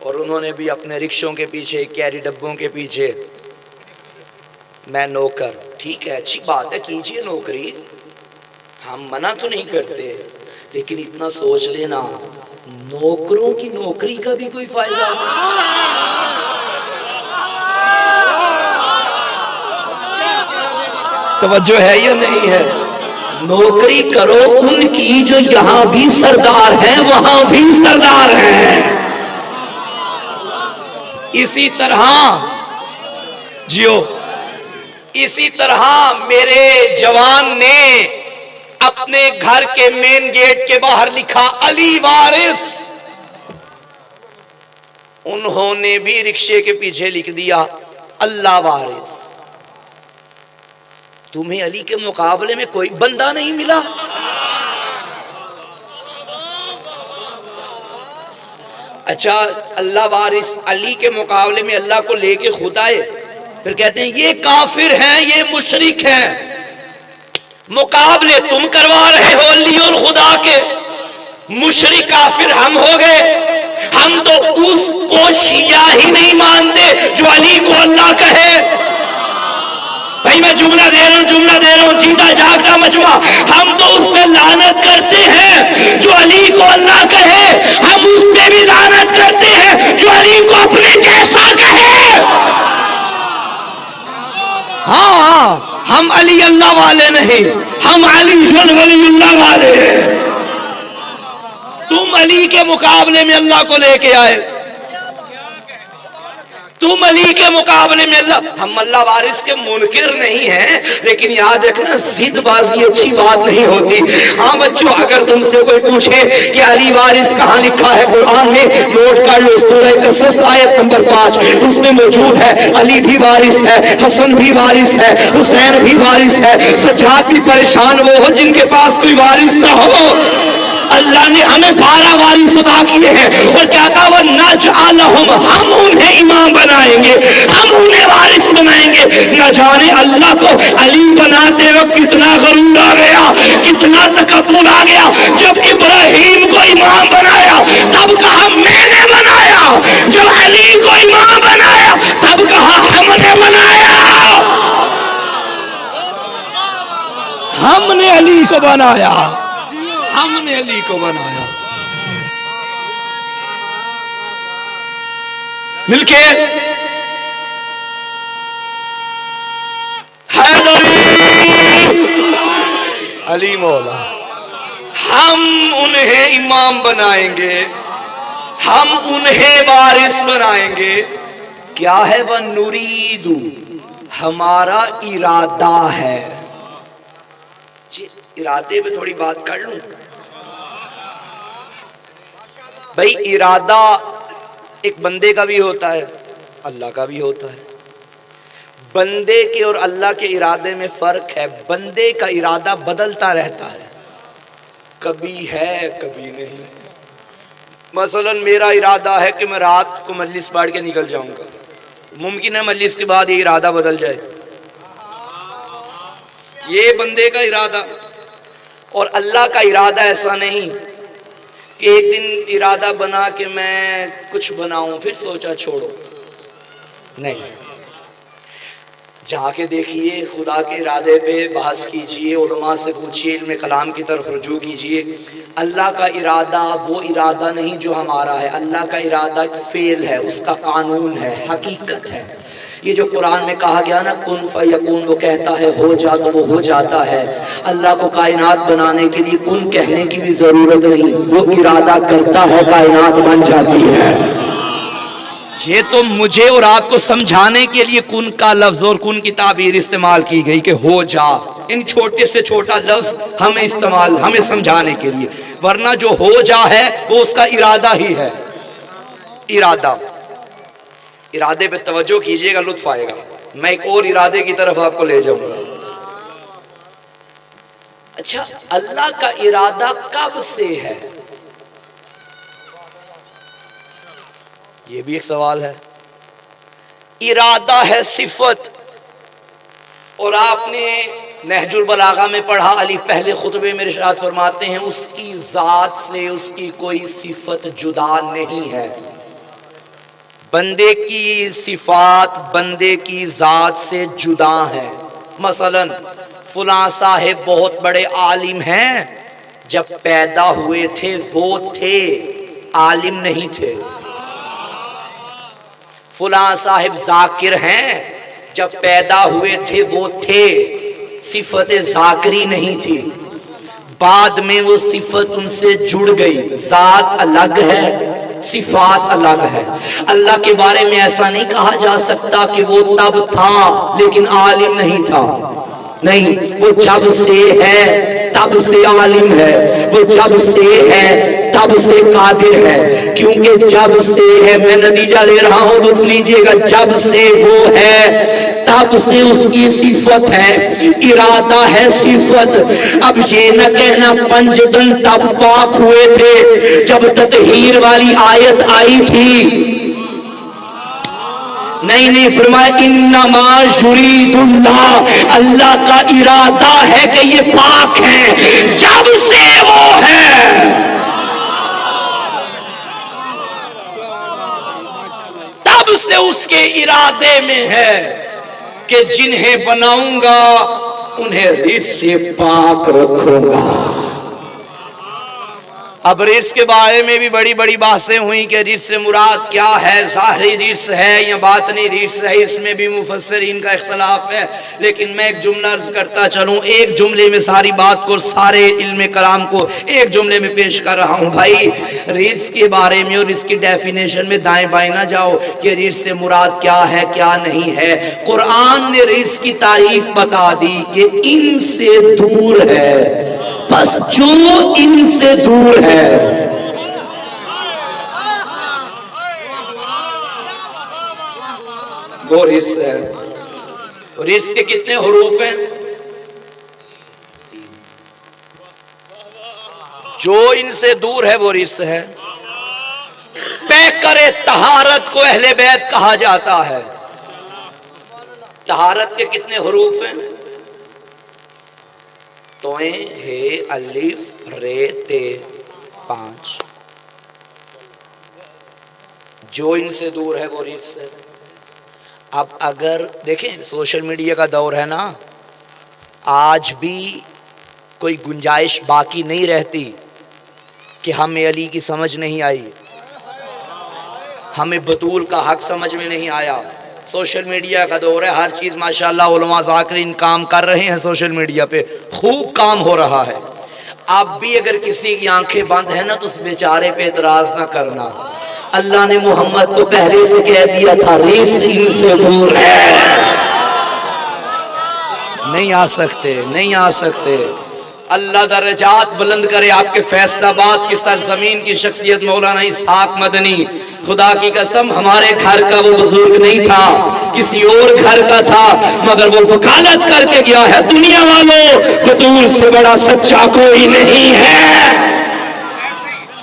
اور انہوں نے بھی اپنے رکشوں کے پیچھے، کیری ڈبوں کے پیچھے، میں نوکر، ٹھیک ہے اچھی بات ہے کیجئے نوکری، ہم منع تو نہیں کرتے، لیکن اتنا سوچ لینا نوکروں کی نوکری کا بھی کوئی فائدہ نہیں۔ توجہ ہے یا نہیں ہے؟ نوکری کرو ان کی جو یہاں بھی سردار ہیں وہاں بھی سردار ہیں۔ اسی طرح جیو، اسی طرح میرے جوان نے اپنے گھر کے مین گیٹ کے باہر لکھا علی وارث، انہوں نے بھی رکشے کے پیچھے لکھ دیا اللہ وارث۔ تمہیں علی کے مقابلے میں کوئی بندہ نہیں ملا؟ اچھا اللہ وارث، علی کے مقابلے میں اللہ کو لے کے خود آئے، پھر کہتے ہیں یہ کافر ہیں، یہ مشرک ہیں۔ مقابلے تم کروا رہے ہو علی اور خدا کے، مشرک کافر ہم ہو گئے۔ ہم تو اس کو شیعہ ہی نہیں مانتے جو علی کو اللہ کہے۔ بھائی میں جملہ دے رہا ہوں جیتا جاگتا مجمع، ہم تو اس میں لعنت کرتے ہیں جو علی کو اللہ کہے، ہم اس پہ بھی لعنت کرتے ہیں جو علی کو اپنے جیسا کہے۔ ہاں ہم علی اللہ والے نہیں، ہم علی شن ولی اللہ والے ہیں۔ تم علی کے مقابلے میں اللہ کو لے کے آئے، تم علی کے مقابلے میں اللہ، ہم اللہ وارث کے منکر نہیں ہیں، لیکن یاد رکھنا ضد بازی اچھی بات نہیں ہوتی۔ ہاں بچوں اگر تم سے کوئی پوچھے کہ علی وارث کہاں لکھا ہے قرآن میں، نوٹ کر لو سورہ قصص آیت نمبر 5، اس میں موجود ہے علی بھی وارث ہے، حسن بھی وارث ہے، حسین بھی وارث ہے۔ سجاد بھی پریشان وہ ہو جن کے پاس کوئی وارث نہ ہو۔ اللہ نے ہمیں 12 وارث عطا کیے ہیں، اور کیا کہا وَنَجْعَلَهُمْ، ہم انہیں امام بنائیں گے، ہم انہیں وارث بنائیں گے۔ نہ جانے اللہ کو علی بناتے وقت کتنا غرور آ گیا، کتنا تکبر آ گیا۔ جب ابراہیم کو امام بنایا تب کہا میں نے بنایا، جب علی کو امام بنایا تب کہا ہم نے بنایا۔ ہم نے علی کو بنایا، ہم نے علی کو بنایا۔ مل کے حیدری علی مولا، ہم انہیں امام بنائیں گے، ہم انہیں وارث بنائیں گے۔ کیا ہے وہ نُرِیدُ، ہمارا ارادہ ہے۔ ارادے پہ تھوڑی بات کر لوں بھائی، ارادہ ایک بندے کا بھی ہوتا ہے، اللہ کا بھی ہوتا ہے۔ بندے کے اور اللہ کے ارادے میں فرق ہے، بندے کا ارادہ بدلتا رہتا ہے، کبھی ہے کبھی نہیں۔ مثلا میرا ارادہ ہے کہ میں رات کو مجلس پڑھ کے نکل جاؤں گا، ممکن ہے مجلس کے بعد یہ ارادہ بدل جائے، یہ بندے کا ارادہ۔ اور اللہ کا ارادہ ایسا نہیں کہ ایک دن ارادہ بنا کہ میں کچھ بناؤں پھر سوچا چھوڑو، نہیں۔ جا کے دیکھیے، خدا کے ارادے پہ بحث کیجئے، علماء سے پوچھئے، علم کلام کی طرف رجوع کیجئے۔ اللہ کا ارادہ وہ ارادہ نہیں جو ہمارا ہے، اللہ کا ارادہ ایک فعل ہے، اس کا قانون ہے، حقیقت ہے۔ یہ جو قرآن میں کہا گیا نا کن فیکون، وہ کہتا ہے ہو جا تو وہ ہو جاتا ہے۔ اللہ کو کائنات بنانے کے لیے کن کہنے کی بھی ضرورت نہیں، وہ ارادہ کرتا ہے کائنات بن جاتی ہے۔ یہ تو مجھے اور آپ کو سمجھانے کے لیے کن کا لفظ اور کن کی تعبیر استعمال کی گئی کہ ہو جا، ان چھوٹے سے چھوٹا لفظ ہمیں سمجھانے کے لیے، ورنہ جو ہو جا ہے وہ اس کا ارادہ ہی ہے۔ ارادے پہ توجہ کیجئے گا، لطف آئے گا۔ میں ایک اور ارادے کی طرف آپ کو لے جاؤں گا۔ اچھا، اللہ کا ارادہ کب سے ہے؟ یہ بھی ایک سوال ہے۔ ارادہ ہے صفت، اور آپ نے نہج البلاغہ میں پڑھا، علی پہلے خطبے میں ارشاد فرماتے ہیں اس کی ذات سے اس کی کوئی صفت جدا نہیں ہے۔ بندے کی صفات بندے کی ذات سے جدا ہیں. مثلا فلاں صاحب بہت بڑے عالم ہیں، جب پیدا ہوئے تھے وہ تھے، عالم نہیں تھے. فلاں صاحب ذاکر ہیں، جب پیدا ہوئے تھے وہ تھے، صفت ذاکری نہیں تھی. بعد میں وہ صفت ان سے جڑ گئی. ذات الگ ہے، صفات الگ ہے. اللہ کے بارے میں ایسا نہیں کہا جا سکتا کہ وہ تب تھا لیکن عالم نہیں تھا. نہیں، وہ جب سے ہے تب سے عالم ہے، وہ جب سے ہے تب سے قادر ہے. کیونکہ جب سے ہے، میں نتیجہ لے رہا ہوں، لطف لیجئے گا. جب سے وہ ہے تب سے اس کی صفت ہے، ارادہ ہے صفت. اب یہ نہ کہنا پنج دن تب پاک ہوئے تھے جب تطہیر والی آیت آئی تھی. نہیں، فرمایا انما یرید اللہ، اللہ کا ارادہ ہے کہ یہ پاک ہیں جب سے وہ ہے. تب سے اس کے ارادے میں ہے کہ جنہیں بناؤں گا انہیں رجس سے پاک رکھوں گا. اب رجس کے بارے میں بھی بڑی بڑی بحثیں ہوئیں کہ رجس سے مراد کیا ہے، ظاہری رجس ہے یا باطنی رجس ہے، اس میں بھی مفسرین کا اختلاف ہے. لیکن میں ایک جملہ عرض کرتا چلوں، ایک جملے میں ساری بات کو، سارے علم کلام کو ایک جملے میں پیش کر رہا ہوں. بھائی رجس کے بارے میں اور اس کی ڈیفینیشن میں دائیں بائیں نہ جاؤ کہ رجس سے مراد کیا ہے کیا نہیں ہے. قرآن نے رجس کی تعریف بتا دی کہ ان سے دور ہے، بس جو ان سے دور ہے. وہ رجس ہے. رجس کے کتنے حروف ہیں؟ جو ان سے دور ہے وہ رجس ہے. پیکر طہارت کو اہل بیت کہا جاتا ہے. طہارت کے کتنے حروف ہیں؟ توئیں، ہے، الف، رے، تے، 5. جو ان سے دور ہے وہ رجس ہے. اب اگر دیکھیں سوشل میڈیا کا دور ہے نا، آج بھی کوئی گنجائش باقی نہیں رہتی کہ ہمیں علی کی سمجھ نہیں آئی، ہمیں بطول کا حق سمجھ میں نہیں آیا. سوشل میڈیا کا دور ہے، ہر چیز ماشاءاللہ علماء ذاکرین کام کر رہے ہیں، سوشل میڈیا پہ خوب کام ہو رہا ہے. اب بھی اگر کسی کی آنکھیں بند ہیں نا تو اس بیچارے پہ اعتراض نہ کرنا. اللہ نے محمد کو پہلے سے کہہ دیا تھا رجس ان سے دور ہے، نہیں آ سکتے، نہیں آ سکتے. اللہ درجات بلند کرے. آپ کے فیصل آباد کی سرزمین کی شخصیت مولانا اسحاق مدنی، خدا کی قسم ہمارے گھر کا وہ بزرگ نہیں تھا، کسی اور گھر کا تھا، مگر وہ وکالت کر کے گیا ہے، دنیا والوں بطول سے بڑا سچا کوئی نہیں ہے.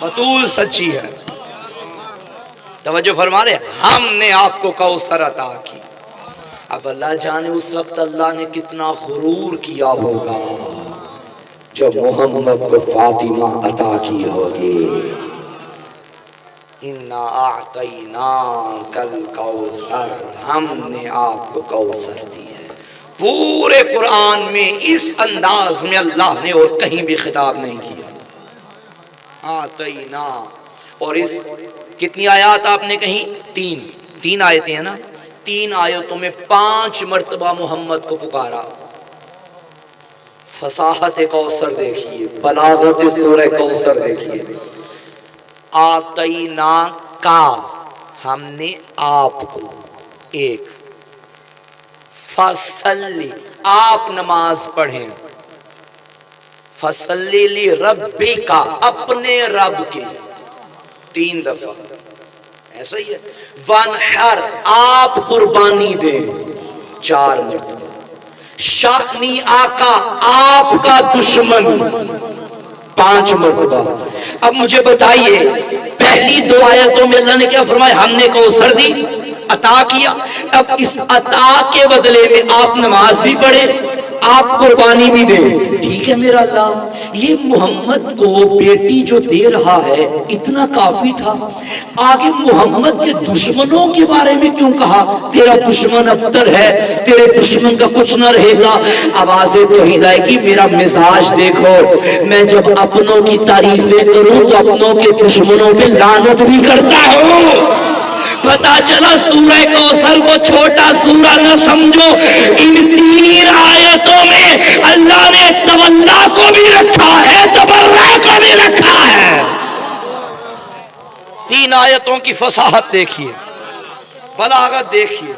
بطول سچی ہے. توجہ فرما رہے، ہم نے آپ کو کوثر عطا کی. اب اللہ جانے اس وقت اللہ نے کتنا غرور کیا ہوگا جب محمد کو فاطمہ عطا کی ہوگی. اِنَّا أَعْطَيْنَاكَ الْكَوْثَرَ، ہم نے آپ کو کوثر دی ہے. پورے قرآن میں اس انداز میں اللہ نے اور کہیں بھی خطاب نہیں کیا. آتینا. اور اس کتنی آیات آپ نے کہیں؟ 3 آیتیں ہیں نا. 3 آیتوں میں 5 مرتبہ محمد کو پکارا. فصاحت کوثر دیکھیے، بلاغت سورہ کوثر دیکھیے. آتینا کا، ہم نے آپ کو. 1 فصلی، آپ نماز پڑھیں. فصلی لی ربی کا، اپنے رب کے. 3 دفعہ ایسا ہی ہے. وانحر، آپ قربانی دیں. 4 مرتبہ. شانی آقا، آپ کا دشمن. 5 مرتبہ. اب مجھے بتائیے پہلی 2 آیتوں میں اللہ نے کیا فرمایا؟ ہم نے کوثر دی، عطا کیا. اب اس عطا کے بدلے میں آپ نماز بھی پڑھیں، آپ قربانی بھی دیں، ٹھیک ہے میرا اللہ، یہ محمد کو بیٹی جو دے رہا ہے اتنا کافی تھا، آگے محمد کے دشمنوں کے بارے میں کیوں کہا تیرا دشمن ابتر ہے، تیرے دشمن کا کچھ نہ رہے گا؟ آوازیں توحید آئے گی، میرا مزاج دیکھو، میں جب اپنوں کی تعریفیں کروں تو اپنوں کے دشمنوں پہ لعنت بھی کرتا ہوں۔ پتا چلا سورہ کوثر کو چھوٹا سورہ نہ سمجھو، ان 3 آیتوں میں اللہ نے تولا کو بھی رکھا ہے، تبرع کو بھی رکھا ہے۔ 3 آیتوں کی فصاحت دیکھیے، بلاغت دیکھیے،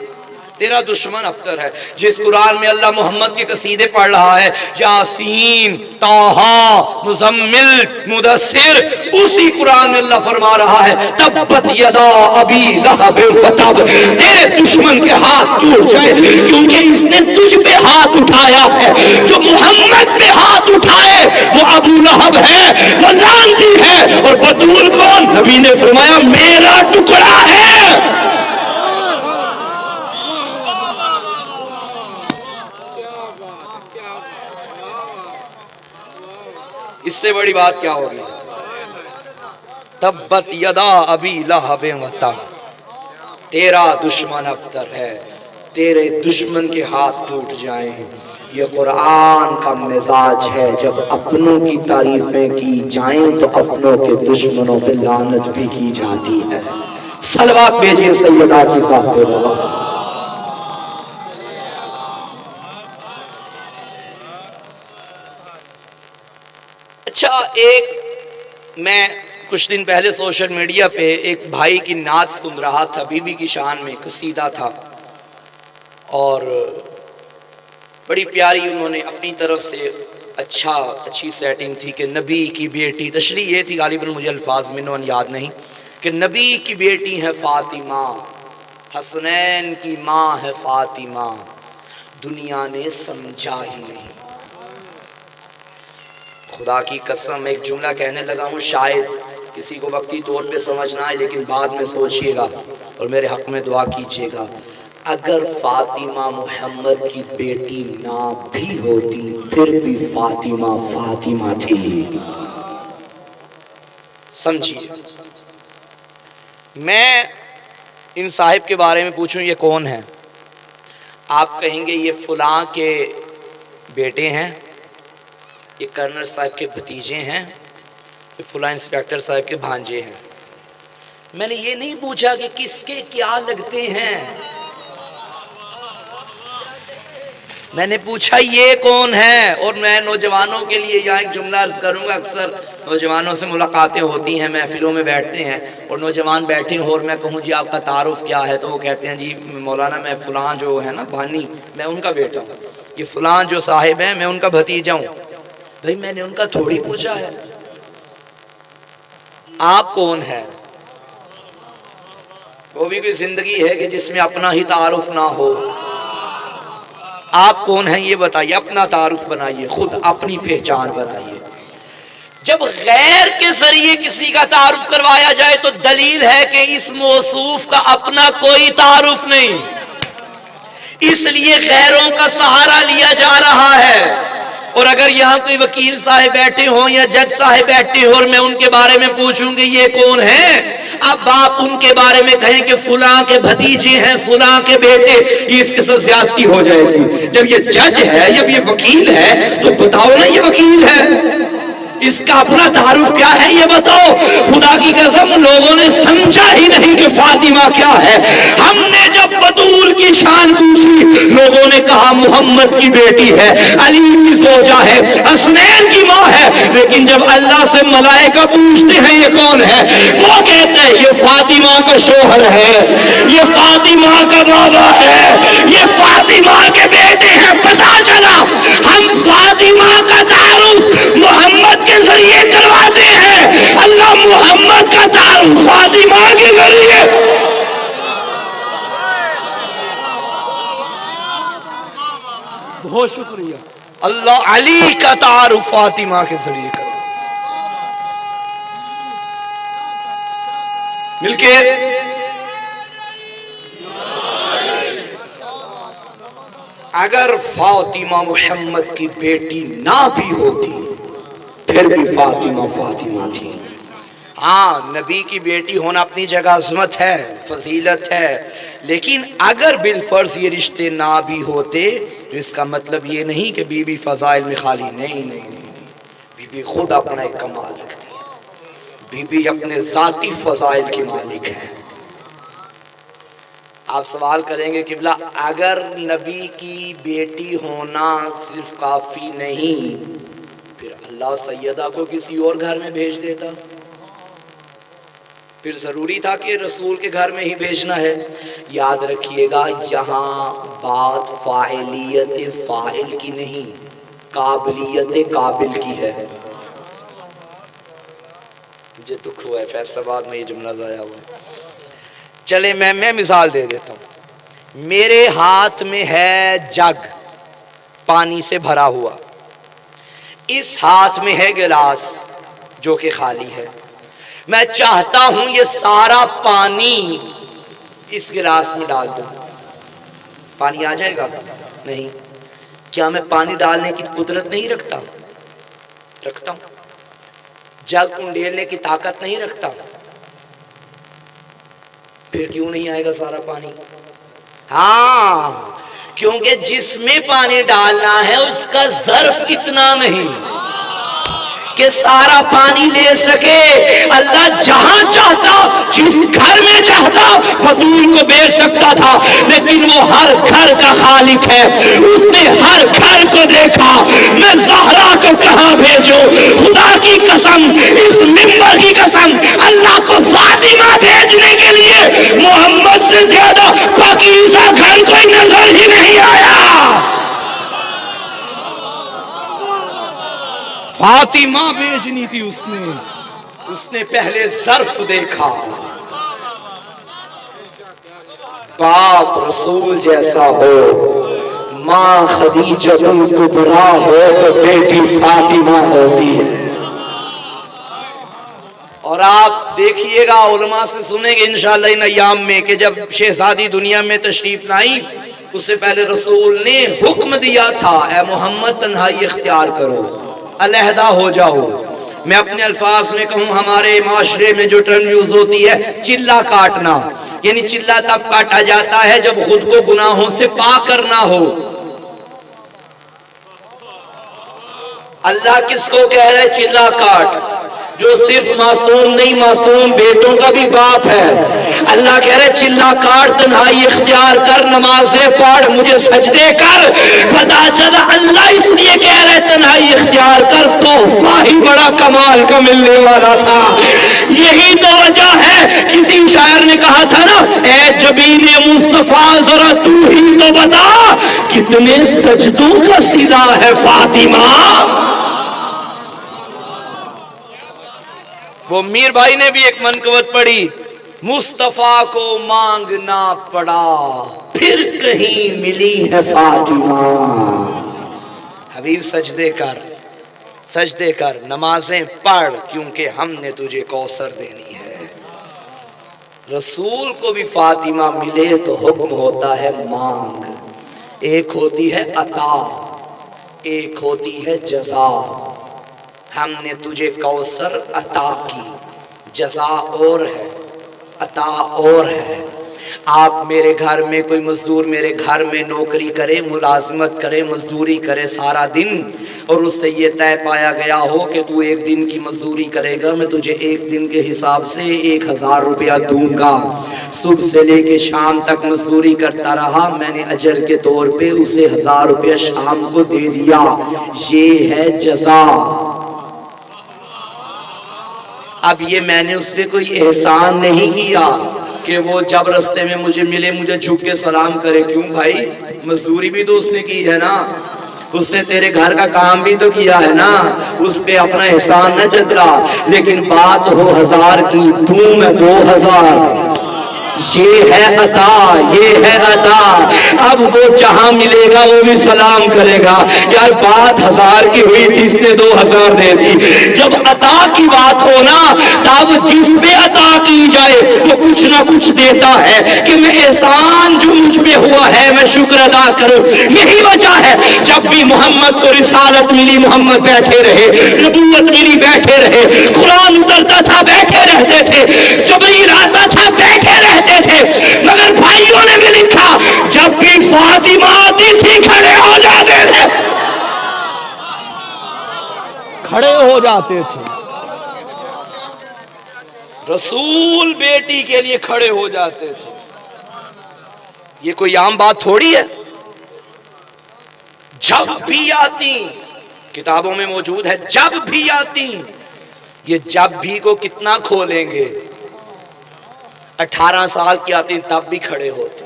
تیرا دشمن ابتر ہے۔ جس قرآن میں اللہ محمد کے قصیدے پڑھ رہا ہے، یاسین، طٰہٰ، مزمل، مدثر، اسی قرآن میں اللہ فرما رہا ہے تبت یدا ابی لہب وتب، تیرے دشمن کے ہاتھ ٹوٹ جائے، کیونکہ اس نے تجھ پہ ہاتھ اٹھایا ہے۔ جو محمد پہ ہاتھ اٹھائے وہ ابو لہب ہے، وہ لعنتی ہے۔ اور بطول کون؟ نبی نے فرمایا میرا ٹکڑا ہے۔ اس سے بڑی بات کیا ہوگی؟ تبت یدا ابی لہب وتب، تیرا دشمن ابتر ہے، تیرے دشمن کے ہاتھ ٹوٹ جائیں۔ یہ قرآن کا مزاج ہے، جب اپنوں کی تعریفیں کی جائیں تو اپنوں کے دشمنوں پہ لعنت بھی کی جاتی ہے۔ صلوات بھیجیے سیدہ کی ذات پہ۔ اچھا، میں کچھ دن پہلے سوشل میڈیا پہ ایک بھائی کی نعت سن رہا تھا، بی بی کی شان میں قصیدہ تھا، اور بڑی پیاری انہوں نے اپنی طرف سے اچھی سیٹنگ تھی کہ نبی کی بیٹی، تشریح یہ تھی، غالباً مجھے الفاظ منون یاد نہیں، کہ نبی کی بیٹی ہے فاطمہ، حسنین کی ماں ہے فاطمہ، دنیا نے سمجھا ہی نہیں۔ خدا کی قسم ایک جملہ کہنے لگا ہوں، شاید کسی کو وقتی طور پہ سمجھ نہ آئے، لیکن بعد میں سوچئے گا اور میرے حق میں دعا کیجئے گا۔ اگر فاطمہ محمد کی بیٹی نہ بھی ہوتی پھر بھی فاطمہ فاطمہ تھی۔ سمجھیے، میں ان صاحب کے بارے میں پوچھوں یہ کون ہے، آپ کہیں گے یہ فلاں کے بیٹے ہیں، یہ کرنل صاحب کے بھتیجے ہیں، یہ فلاں انسپیکٹر صاحب کے بھانجے ہیں۔ میں نے یہ نہیں پوچھا کہ کس کے کیا لگتے ہیں، میں نے پوچھا یہ کون ہے۔ اور میں نوجوانوں کے لیے یہاں ایک جملہ عرض کروں گا، اکثر نوجوانوں سے ملاقاتیں ہوتی ہیں، محفلوں میں بیٹھتے ہیں اور نوجوان بیٹھے ہوں اور میں کہوں جی آپ کا تعارف کیا ہے، تو وہ کہتے ہیں جی مولانا میں فلاں جو ہے نا بھانی، میں ان کا بیٹا ہوں، یہ فلاں جو صاحب ہیں میں ان کا بھتیجا ہوں۔ بھئی میں نے ان کا تھوڑی پوچھا ہے، آپ کون ہے؟ وہ بھی کوئی زندگی ہے کہ جس میں اپنا ہی تعارف نہ ہو۔ آپ کون ہیں یہ بتائیے، اپنا تعارف بنائیے، خود اپنی پہچان بنائیے۔ جب غیر کے ذریعے کسی کا تعارف کروایا جائے تو دلیل ہے کہ اس موصوف کا اپنا کوئی تعارف نہیں، اس لیے غیروں کا سہارا لیا جا رہا ہے۔ اور اگر یہاں کوئی وکیل صاحب بیٹھے ہوں یا جج صاحب بیٹھے ہوں اور میں ان کے بارے میں پوچھوں گے یہ کون ہیں، اب آپ ان کے بارے میں کہیں کہ فلاں کے بھتیجے ہیں، فلاں کے بیٹے، یہ اس کے ساتھ زیادتی ہو جائے گی۔ جب یہ جج ہے، جب یہ وکیل ہے تو بتاؤ نا یہ وکیل ہے، اس کا اپنا تعارف کیا ہے یہ بتاؤ۔ خدا کی قسم لوگوں نے سمجھا ہی نہیں کہ فاطمہ کیا ہے۔ ہم نے جب بطول کی شان پوچھی لوگوں نے کہا محمد کی بیٹی ہے، علی کی زوجہ ہے، حسنین کی ماں ہے، لیکن جب اللہ سے ملائکہ پوچھتے ہیں یہ کون ہے، وہ کہتے ہیں یہ فاطمہ کا شوہر ہے، یہ فاطمہ کا بابا ہے، یہ فاطمہ کے بیٹے ہیں۔ پتا چلا ہم فاطمہ کا تعارف محمد کے ذریعے کرواتے ہیں، اللہ محمد کا تعارف فاطمہ کے ذریعے۔ بہت شکریہ۔ اللہ علی کا تعارف فاطمہ کے ذریعے کرو۔ مل کے اگر فاطمہ محمد کی بیٹی نہ بھی ہوتی پھر بھی فاطمہ فاطمہ تھی. ہاں نبی کی بیٹی ہونا اپنی جگہ عظمت ہے، فضیلت ہے، لیکن اگر بالفرض یہ رشتے نہ بھی ہوتے تو اس کا مطلب یہ نہیں کہ بی بی فضائل میں خالی نہیں. بی بی خود اپنا ایک کمال رکھتی ہے، بی بی اپنے ذاتی فضائل کی مالک ہے. آپ سوال کریں گے قبلہ اگر نبی کی بیٹی ہونا صرف کافی نہیں پھر اللہ سیدہ کو کسی اور گھر میں بھیج دیتا، پھر ضروری تھا کہ رسول کے گھر میں ہی بھیجنا ہے؟ یاد رکھیے گا یہاں بات فاعلیت فاعل کی نہیں، قابلیت قابل کی ہے. مجھے دکھ ہوا ہے فیصل آباد میں یہ جملہ ضائع ہوا ہے. چلے میں مثال دے دیتا ہوں. میرے ہاتھ میں ہے جگ پانی سے بھرا ہوا، اس ہاتھ میں ہے گلاس جو کہ خالی ہے. میں چاہتا ہوں یہ سارا پانی اس گلاس میں ڈال دوں، پانی آ جائے گا؟ نہیں. کیا میں پانی ڈالنے کی قدرت نہیں رکھتا؟ رکھتا ہوں. جگ انڈیلنے کی طاقت نہیں رکھتا؟ پھر کیوں نہیں آئے گا سارا پانی؟ ہاں کیونکہ جس میں پانی ڈالنا ہے اس کا ظرف اتنا نہیں کہ سارا پانی لے سکے. اللہ جہاں چاہتا جس گھر میں چاہتا بطول کو بھیج سکتا تھا، لیکن وہ ہر گھر کا خالق ہے، اس نے ہر گھر کو دیکھا. میں زہرا کو کہاں بھیجوں؟ خدا کی قسم، اس منبر کی قسم، اللہ کو فاطمہ بھیجنے کے لیے محمد سے زیادہ پاکیزہ گھر کوئی نظر ہی نہیں آیا. فاطمہ بھیجنی تھی اس نے پہلے ظرف دیکھا. باپ رسول جیسا ہو، ماں خدیجہ الکبریٰ ہو تو بیٹی فاطمہ ہوتی ہے. اور آپ دیکھیے گا علماء سے سنیں گے انشاءاللہ ان ایام میں کہ جب شہزادی دنیا میں تشریف لائی اس سے پہلے رسول نے حکم دیا تھا اے محمد تنہائی اختیار کرو، علیحدہ ہو جاؤ. میں اپنے الفاظ میں کہوں ہمارے معاشرے میں جو ٹرم یوز ہوتی ہے چلہ کاٹنا، یعنی چلہ تب کاٹا جاتا ہے جب خود کو گناہوں سے پاک کرنا ہو. اللہ کس کو کہہ رہے چلہ کاٹ؟ جو صرف معصوم نہیں، معصوم بیٹوں کا بھی باپ ہے. اللہ کہہ رہے چلہ کاٹ، تنہائی اختیار کر، نمازیں پڑھ، مجھے سجدے کر. پتا چلا اللہ اس لیے کہہ رہے تنہائی اختیار کر، تحفہ ہی بڑا کمال کا ملنے والا تھا. یہی تو وجہ ہے کسی شاعر نے کہا تھا نا، اے جبین مصطفیٰ ذرا تو ہی تو بتا کتنے سجدوں کا صلہ ہے فاطمہ. وہ میر بھائی نے بھی ایک منقبت پڑھی، مصطفیٰ کو مانگنا پڑا پھر کہیں ملی ہے فاطمہ. حبیب سجدے کر، سجدے کر، نمازیں پڑھ، کیونکہ ہم نے تجھے کوثر دینی ہے. رسول کو بھی فاطمہ ملے تو حکم ہوتا ہے مانگ. ایک ہوتی ہے عطا، ایک ہوتی ہے جزا. ہم نے تجھے کوثر عطا کی، جزا اور ہے، عطا اور ہے. آپ میرے گھر میں کوئی مزدور میرے گھر میں نوکری کرے، ملازمت کرے، مزدوری کرے سارا دن، اور اس سے یہ طے پایا گیا ہو کہ تو ایک دن کی مزدوری کرے گا، میں تجھے ایک دن کے حساب سے 1000 روپیہ دوں گا. صبح سے لے کے شام تک مزدوری کرتا رہا، میں نے اجر کے طور پہ اسے 1000 روپیہ شام کو دے دیا. یہ ہے جزا. اب یہ میں نے اس پہ کوئی احسان نہیں کیا کہ وہ جب رستے میں مجھے ملے مجھے جھک کے سلام کرے. کیوں بھائی؟ مزدوری بھی تو اس نے کی ہے نا، اس نے تیرے گھر کا کام بھی تو کیا ہے نا، اس پہ اپنا احسان نہ جتلا. لیکن بات ہو 1000 کی، دوں میں 2000. یہ ہے عطا، یہ ہے عطا۔ اب وہ جہاں ملے گا وہ بھی سلام کرے گا، یار بات 1000 کی ہوئی تھی، اس نے 2000 دے دی۔ جب عطا کی بات ہو نا، تب جس پہ عطا کی جائے وہ کچھ نہ کچھ دیتا ہے کہ میں احسان جو مجھ پہ ہوا ہے میں شکر ادا کروں۔ یہی وجہ ہے جب بھی محمد کو رسالت ملی محمد بیٹھے رہے، نبوت ملی بیٹھے رہے، قرآن اترتا تھا بیٹھے رہتے تھے، جبرائیل آتا تھا بیٹھے رہتے تھے۔ مگر بھائیوں نے بھی لکھا جب بھی فاطمہ آتی تھی کھڑے ہو جاتے تھے، کھڑے ہو جاتے تھے۔ رسول بیٹی کے لیے کھڑے ہو جاتے تھے۔ یہ کوئی عام بات تھوڑی ہے۔ جب بھی آتی، کتابوں میں موجود ہے جب بھی آتی، یہ جب بھی کو کتنا کھولیں گے؟ 18 سال کی آتی تب بھی کھڑے ہوتے،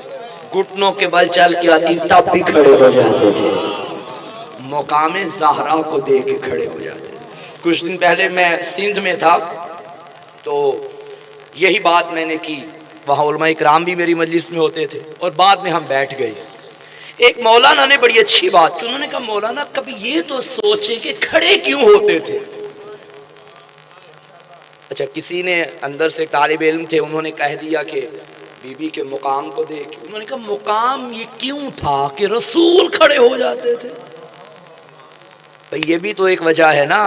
گھٹنوں کے بل چل کے آتی تب بھی کھڑے ہو جاتے تھے، مقام زہرا کو دیکھ کے کھڑے ہو جاتے تھے۔ کچھ دن پہلے میں سندھ میں تھا تو یہی بات میں نے کی، وہاں علماء اکرام بھی میری مجلس میں ہوتے تھے، اور بعد میں ہم بیٹھ گئے۔ ایک مولانا نے بڑی اچھی بات کی، انہوں نے کہا مولانا کبھی یہ تو سوچیں کہ کھڑے کیوں ہوتے تھے؟ اچھا کسی نے اندر سے طالب علم تھے، انہوں نے کہہ دیا کہ بی بی کے مقام کو دیکھ، انہوں نے کہا مقام یہ کیوں تھا کہ رسول کھڑے ہو جاتے تھے؟ بھئی یہ بھی تو ایک وجہ ہے نا۔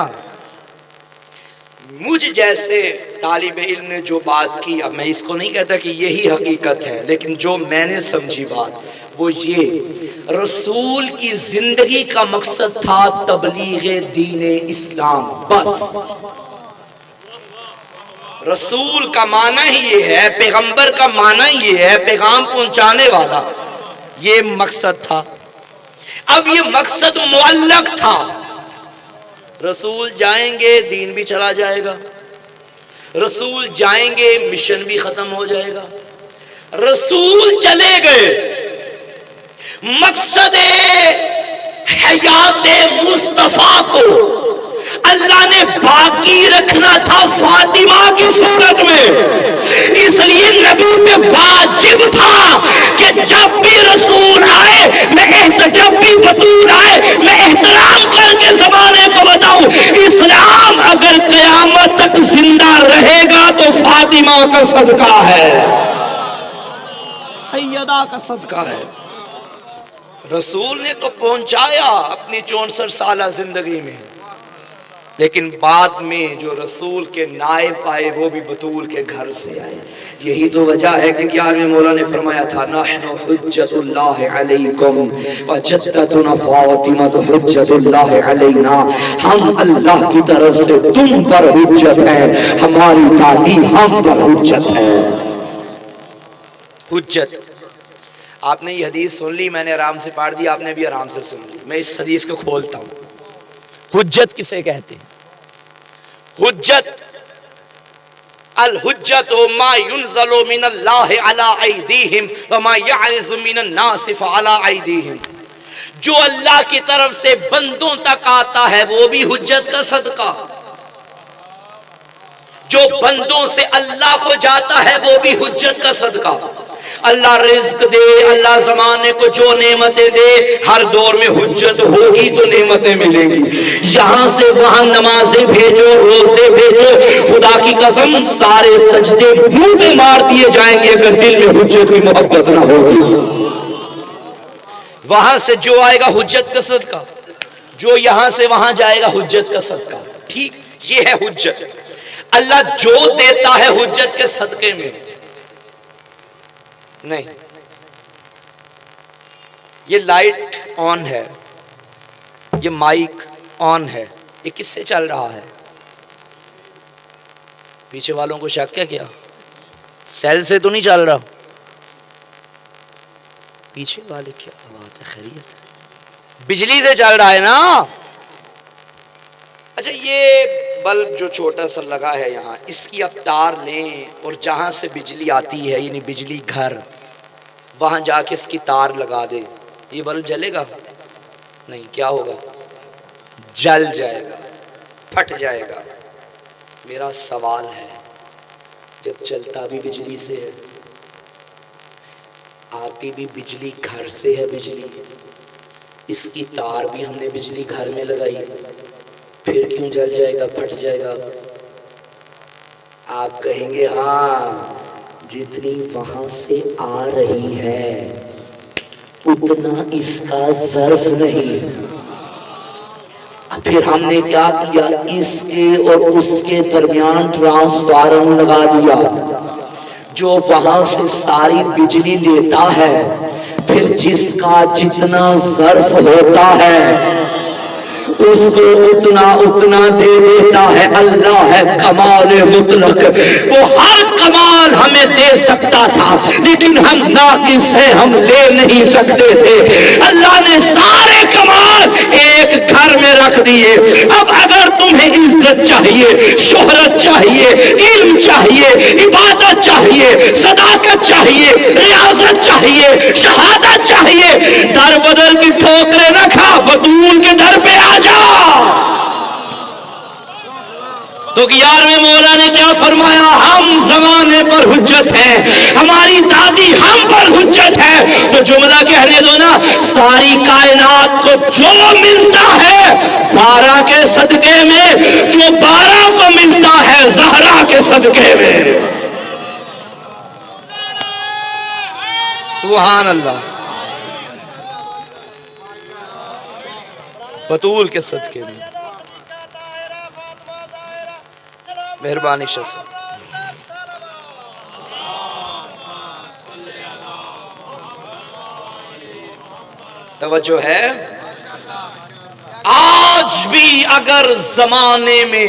مجھ جیسے طالب علم نے جو بات کی، اب میں اس کو نہیں کہتا کہ یہی حقیقت ہے، لیکن جو میں نے سمجھی بات وہ یہ، رسول کی زندگی کا مقصد تھا تبلیغ دین اسلام، بس۔ رسول کا معنی ہی یہ ہے، پیغمبر کا معنی یہ ہے پیغام پہنچانے والا، یہ مقصد تھا۔ اب یہ مقصد معلق تھا، رسول جائیں گے دین بھی چلا جائے گا، رسول جائیں گے مشن بھی ختم ہو جائے گا، رسول چلے گئے، مقصد حیات مصطفیٰ کو اللہ نے باقی رکھنا تھا فاطمہ کی صورت میں، اس لیے نبی پہ واجب تھا کہ جب بھی رسول آئے جب بھی بطول آئے میں احترام کر کے زمانے کو بتاؤں اسلام اگر قیامت تک زندہ رہے گا تو فاطمہ کا صدقہ ہے، سیدہ کا صدقہ ہے۔ رسول نے تو پہنچایا اپنی 64 سالہ زندگی میں، لیکن بعد میں جو رسول کے نائب آئے وہ بھی بطول کے گھر سے آئے۔ یہی تو وجہ ہے کہ 11ویں مولا نے فرمایا تھا نحن حجت اللہ علیکم وجدتنا فاطمہ حجت اللہ علینا، ہم اللہ کی طرف سے تم پر حجت ہے، ہماری دادی ہم پر حجت ہے۔ حجت، آپ نے یہ حدیث سن لی، میں نے آرام سے پڑھ دی، آپ نے بھی آرام سے سن لی، میں اس حدیث کو کھولتا ہوں۔ حجت کسے کہتے ہیں؟ حجت، الحجت ما ينزل من اللہ علی ایدیہم وما یعرض من الناس فعلی ایدیہم، جو اللہ کی طرف سے بندوں تک آتا ہے وہ بھی حجت کا صدقہ، جو بندوں سے اللہ کو جاتا ہے وہ بھی حجت کا صدقہ۔ اللہ رزق دے، اللہ زمانے کو جو نعمتیں دے، ہر دور میں حجت ہوگی تو نعمتیں ملیں گی۔ یہاں سے وہاں نمازیں بھیجو، روزے بھیجو، خدا کی قسم سارے سجدے منہ پہ مار دیے جائیں گے اگر دل میں حجت کی محبت نہ ہوگی۔ وہاں سے جو آئے گا حجت کا صدقہ، جو یہاں سے وہاں جائے گا حجت کا صدقہ، ٹھیک، یہ ہے حجت۔ اللہ جو دیتا ہے حجت کے صدقے میں نہیں۔ یہ لائٹ آن ہے، یہ مائک آن ہے، یہ کس سے چل رہا ہے؟ پیچھے والوں کو شک کیا سیل سے تو نہیں چل رہا؟ پیچھے والے کیا بات ہے، خیریت ہے؟ بجلی سے چل رہا ہے نا۔ اچھا یہ بلب جو چھوٹا سا لگا ہے یہاں، اس کی اب تار لیں اور جہاں سے بجلی آتی ہے یعنی بجلی گھر، وہاں جا کے اس کی تار لگا دے، یہ بلب جلے گا؟ نہیں، کیا ہوگا؟ جل جائے گا، پھٹ جائے گا۔ میرا سوال ہے، جب چلتا بھی بجلی سے ہے آتی بھی بجلی گھر سے ہے بجلی، اس کی تار بھی ہم نے بجلی گھر میں لگائی، پھر کیوں جل جائے گا، پھٹ جائے گا؟ آپ کہیں گے ہاں جتنی وہاں سے آ رہی ہے اتنا اس کا ظرف نہیں۔ پھر ہم نے کیا کیا، اس کے اور اس کے درمیان ٹرانسفارم لگا دیا جو وہاں سے ساری بجلی لیتا ہے، پھر جس کا جتنا ظرف ہوتا ہے اس کو اتنا دے دیتا ہے۔ اللہ ہے کمال مطلق، وہ ہر کمال ہمیں دے سکتا تھا لیکن ہم ناقص ہیں، ہم لے نہیں سکتے تھے۔ اللہ نے سارے کمال ایک گھر میں رکھ دیے۔ اب اگر تمہیں عزت چاہیے، شہرت چاہیے، علم چاہیے، عبادت چاہیے، صداقت چاہیے، ریاضت چاہیے، شہادت چاہیے، در بدر کی ٹھوکریں نہ کھا، بطول کے در پہ آ جا۔ تو 11ویں مولا نے کیا فرمایا، ہم زمانے پر حجت ہیں، ہماری دادی ہم پر حجت ہے۔ تو جملہ کہنے دو نا، ساری کائنات کو جو ملتا ہے 12 کے صدقے میں، جو 12 کو ملتا ہے زہرا کے صدقے میں۔ سبحان اللہ، بطول کے صدقے میں۔ مہربانی سے توجہ ہے۔ آج بھی اگر زمانے میں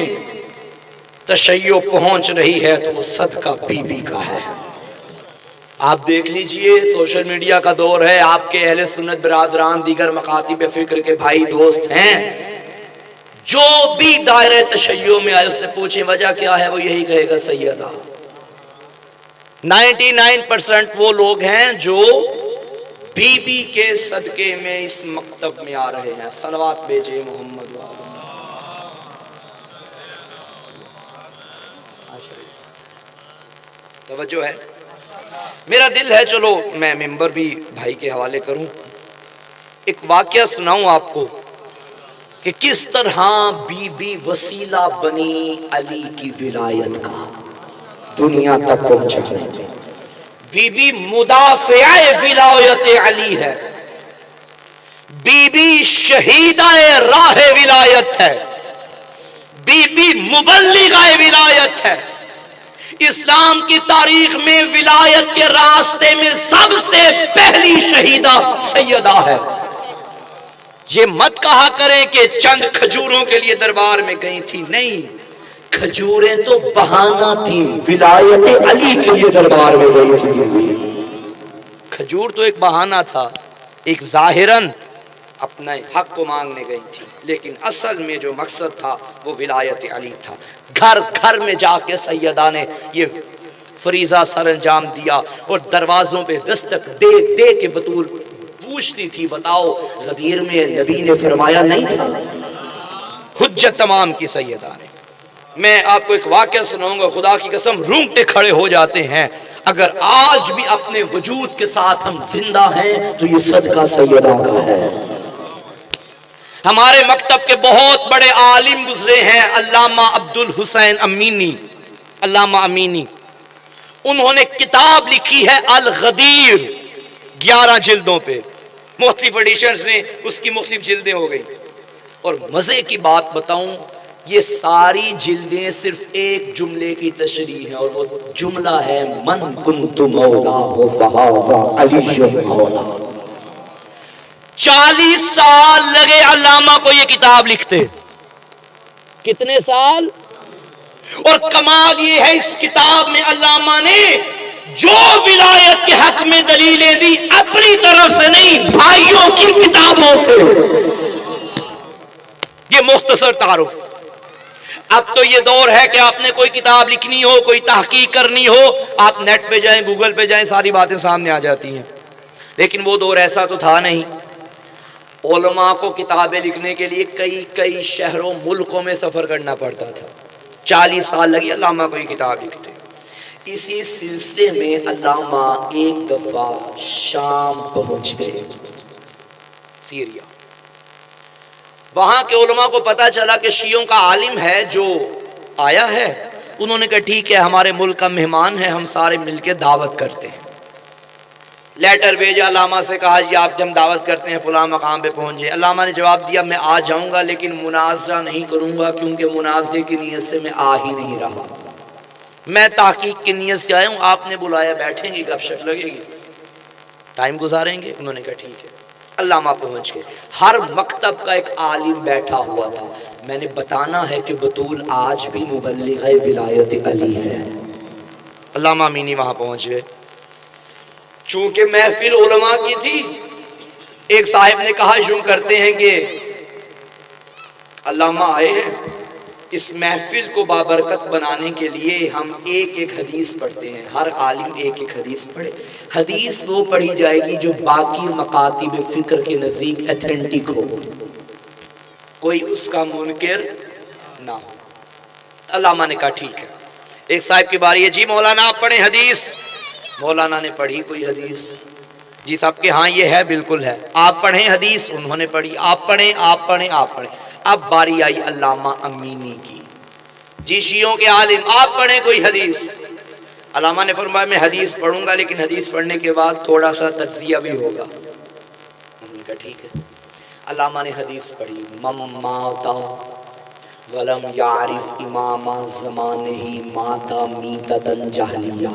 تشیع پہنچ رہی ہے تو وہ صدقہ بی بی کا ہے۔ آپ دیکھ لیجئے، سوشل میڈیا کا دور ہے، آپ کے اہل سنت برادران دیگر مکاتب فکر کے بھائی دوست ہیں، جو بھی دائرہ تشیع میں آئے اس سے پوچھیں وجہ کیا ہے، وہ یہی کہے گا سیدہ۔ 99% وہ لوگ ہیں جو بی بی کے صدقے میں اس مکتب میں آ رہے ہیں۔ صلوات بھیجے محمد والے۔ توجہ ہے۔ میرا دل ہے چلو میں ممبر بھی بھائی کے حوالے کروں، ایک واقعہ سناؤں آپ کو کہ کس طرح بی بی وسیلہ بنی علی کی ولایت کا دنیا تک پہنچا۔ بی بی مدافعہ ولایت علی ہے، بی بی شہیدہ راہ ولایت ہے، بی بی مبلغہ ولایت ہے۔ اسلام کی تاریخ میں ولایت کے راستے میں سب سے پہلی شہیدہ سیدہ ہے۔ یہ مت کہا کریں کہ چند کھجوروں کے لیے دربار میں گئی تھی، نہیں، کھجوریں تو بہانہ تھی، ولایت علی کے لیے دربار میں گئی تھی۔ کھجور تو ایک بہانہ تھا، ایک ظاہراً اپنے حق کو مانگنے گئی تھی، لیکن اصل میں جو مقصد تھا وہ ولایت علی تھا۔ گھر گھر میں جا کے سیدہ نے یہ فریضہ سر انجام دیا اور دروازوں پہ دستک دے دے کے بطول پوچھتی تھی، بتاؤ غدیر میں نبی نے فرمایا نہیں تھا؟ حجت تمام کی سیدہ نے۔ میں آپ کو ایک واقعہ سناؤں گا، خدا کی قسم رونگٹے کھڑے ہو جاتے ہیں۔ اگر آج بھی اپنے وجود کے ساتھ ہم زندہ ہیں تو یہ صدقہ سیدہ کا ہے۔ ہمارے مکتب کے بہت بڑے عالم گزرے ہیں، علامہ عبد الحسین امینی، علامہ امینی، انہوں نے کتاب لکھی ہے الغدیر، 11 جلدوں پہ، مختلف ایڈیشنز میں اس کی مختلف جلدیں ہو گئی۔ اور مزے کی بات بتاؤں، یہ ساری جلدیں صرف ایک جملے کی تشریح ہے، اور وہ جملہ ہے من کنت مولا فہذا علی مولا۔ 40 سال لگے علامہ کو یہ کتاب لکھتے، کتنے سال؟ اور کمال یہ ہے اس کتاب میں علامہ نے جو ولایت کے حق میں دلیلیں دی اپنی طرف سے نہیں، بھائیوں کی کتابوں سے۔ یہ مختصر تعارف۔ اب تو یہ دور ہے کہ آپ نے کوئی کتاب لکھنی ہو، کوئی تحقیق کرنی ہو، آپ نیٹ پہ جائیں، گوگل پہ جائیں، ساری باتیں سامنے آ جاتی ہیں۔ لیکن وہ دور ایسا تو تھا نہیں۔ علماء کو کتابیں لکھنے کے لیے کئی شہروں ملکوں میں سفر کرنا پڑتا تھا۔ 40 سال لگے علامہ کو یہ کتاب لکھتے۔ اسی سلسلے میں علامہ ایک دفعہ شام پہنچ گئے، سیریا۔ وہاں کے علماء کو پتا چلا کہ شیعوں کا عالم ہے جو آیا ہے۔ انہوں نے کہا ٹھیک ہے، ہمارے ملک کا مہمان ہے، ہم سارے مل کے دعوت کرتے ہیں۔ لیٹر بھیجا، علامہ سے کہا جی آپ ہم دعوت کرتے ہیں، فلاں مقام پہ پہنچ جائے۔ علامہ نے جواب دیا میں آ جاؤں گا لیکن مناظرہ نہیں کروں گا، کیونکہ مناظرے کی نیت سے میں آ ہی نہیں رہا، میں تحقیق کی نیت سے آیا ہوں۔ آپ نے بلایا، بیٹھیں گے، گپ شپ لگے گی، ٹائم گزاریں گے۔ انہوں نے کہا ٹھیک ہے۔ علامہ پہنچ گئے، ہر مکتب کا ایک عالم بیٹھا ہوا تھا۔ میں نے بتانا ہے کہ بطول آج بھی مبلغ ولایت علی ہے۔ علامہ امینی وہاں پہنچ گئے، چونکہ محفل علماء کی تھی۔ ایک صاحب نے کہا یوں کرتے ہیں کہ علامہ آئے ہیں، اس محفل کو بابرکت بنانے کے لیے ہم ایک ایک حدیث پڑھتے ہیں، ہر عالم ایک ایک حدیث پڑھے۔ حدیث وہ پڑھی جائے گی جو باقی مکاتب فکر کے نزدیک ایتھنٹک ہو، کوئی اس کا منکر نہ ہو۔ علامہ نے کہا ٹھیک ہے۔ ایک صاحب کی باری ہے، جی مولانا آپ پڑھیں حدیث۔ مولانا نے پڑھی کوئی حدیث، جی صاحب کے ہاں یہ ہے، بالکل ہے۔ آپ پڑھیں حدیث، انہوں نے پڑھی۔ آپ پڑھیں، آپ پڑھیں، آپ پڑھیں۔ اب باری آئی علامہ امینی کی، جی شیعوں کے عالم آپ پڑھیں کوئی حدیث۔ علامہ نے فرمایا میں حدیث پڑھوں گا لیکن حدیث پڑھنے کے بعد تھوڑا سا تجزیہ بھی ہوگا۔ انہوں نے کہا ٹھیک ہے۔ علامہ نے حدیث پڑھی، من مات ولم یعرف امام زمانہ ماتا میتۃ جاہلیہ،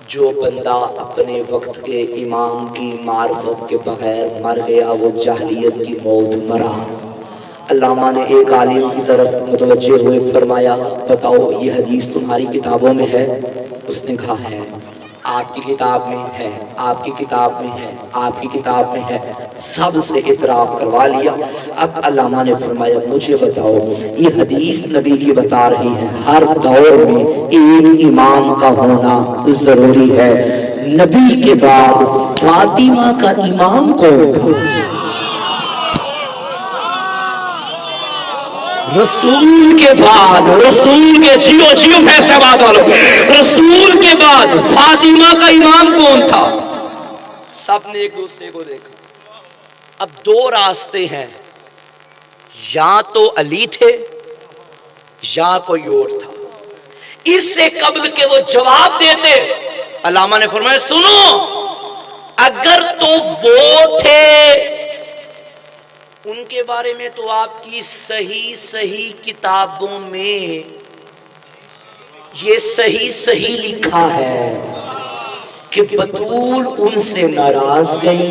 جو بندہ اپنے وقت کے امام کی معرفت کے بغیر مر گیا وہ جاہلیت کی موت مرا۔ علامہ نے ایک عالم کی طرف متوجہ ہوئے فرمایا بتاؤ یہ حدیث تمہاری کتابوں میں ہے؟ اس نے کہا ہے۔ آپ کی کتاب میں ہے، آپ کی کتاب میں ہے، آپ کی کتاب میں ہے، سب سے اعتراف کروا لیا۔ اب علامہ نے فرمایا مجھے بتاؤ یہ حدیث نبی کی بتا رہی ہے ہر دور میں ایک امام کا ہونا ضروری ہے، نبی کے بعد فاطمہ کا امام کون تھا؟ رسول کے بعد، رسول کے جیو جیو فیصلہ بات والو، رسول کے بعد فاطمہ کا امام کون تھا؟ سب نے ایک دوسرے کو دیکھا۔ اب دو راستے ہیں، یا تو علی تھے یا کوئی اور تھا۔ اس سے قبل کہ وہ جواب دیتے علامہ نے فرمایا سنو، اگر تو وہ تھے ان کے بارے میں تو آپ کی صحیح کتابوں میں یہ صحیح لکھا ہے کہ بطول ان سے ناراض گئی،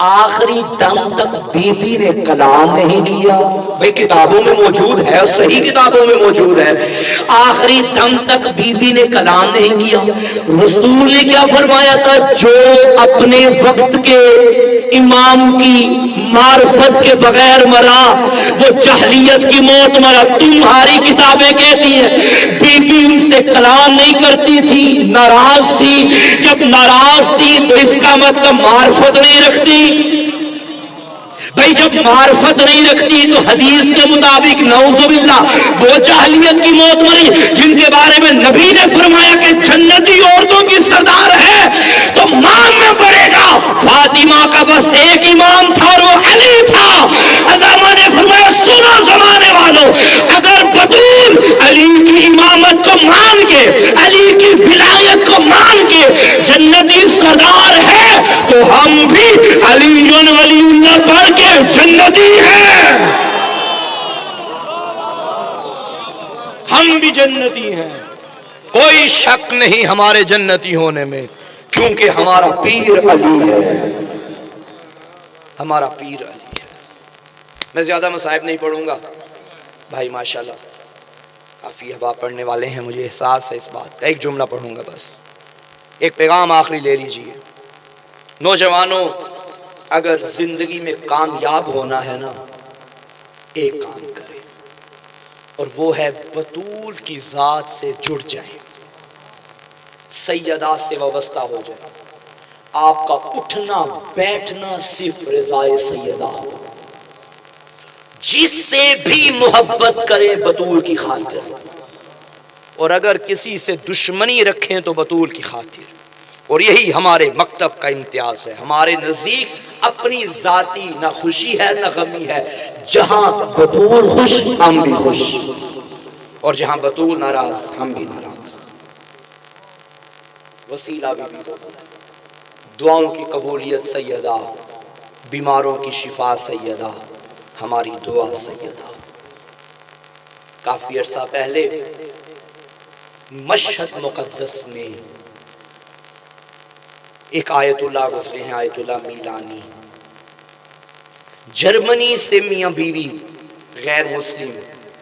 آخری دم تک بی بی نے کلام نہیں کیا۔ بھئی کتابوں میں موجود ہے، صحیح کتابوں میں موجود ہے، آخری دم تک بی بی نے کلام نہیں کیا۔ رسول نے کیا فرمایا تھا؟ جو اپنے وقت کے امام کی معرفت کے بغیر مرا وہ جاہلیت کی موت مرا۔ تمہاری کتابیں کہتی ہیں بی بی ان سے کلام نہیں کرتی تھی، ناراض تھی۔ جب ناراض تھی تو اس کا مطلب معرفت نہیں رکھتی۔ بھائی جب معرفت نہیں رکھتی تو حدیث کے مطابق نعوذ باللہ وہ جاہلیت کی موت مری جن کے بارے میں نبی نے فرمایا کہ جنتی عورتوں کی سردار ہے تو مام میں پڑے گا۔ فاطمہ کا بس ایک امام تھا اور وہ علی تھا۔ علامہ نے فرمایا سنو زمانے والوں، اگر بطول علی کی امامت کو مان کے، علی کی ولایت کو مان کے جنتی سردار ہے تو ہم بھی علی ولی اللہ پڑھ کے جنتی ہیں، ہم بھی جنتی ہیں، کوئی شک نہیں ہمارے جنتی ہونے میں، کیونکہ ہمارا پیر علی ہے، ہمارا پیر علی ہے۔ میں زیادہ مصائب نہیں پڑھوں گا، بھائی ماشاءاللہ کافی احباب پڑھنے والے ہیں، مجھے احساس ہے اس بات کا۔ ایک جملہ پڑھوں گا بس، ایک پیغام آخری لے لیجئے۔ نوجوانوں اگر زندگی میں کامیاب ہونا ہے نا، ایک کام کریں اور وہ ہے بطول کی ذات سے جڑ جائیں، سیدہ سے وابستہ ہو جائیں۔ آپ کا اٹھنا بیٹھنا صرف رضائے سیدہ ہو، جس سے بھی محبت کریں بطول کی خاطر۔ اور اگر کسی سے دشمنی رکھیں تو بطول کی خاطر. اور یہی ہمارے مکتب کا امتیاز ہے. ہمارے نزدیک اپنی ذاتی نہ خوشی ہے نہ غمی ہے. جہاں بطول خوش ہم بھی خوش، اور جہاں بطول ناراض ہم بھی ناراض. وسیلہ بھی دعاؤں کی قبولیت سیدہ، بیماروں کی شفا سیدہ، ہماری دعا سیدہ. کافی عرصہ پہلے مشہد مقدس میں ایک آیت اللہ گزرے ہیں، آیت اللہ میلانی. جرمنی سے میاں بیوی غیر مسلم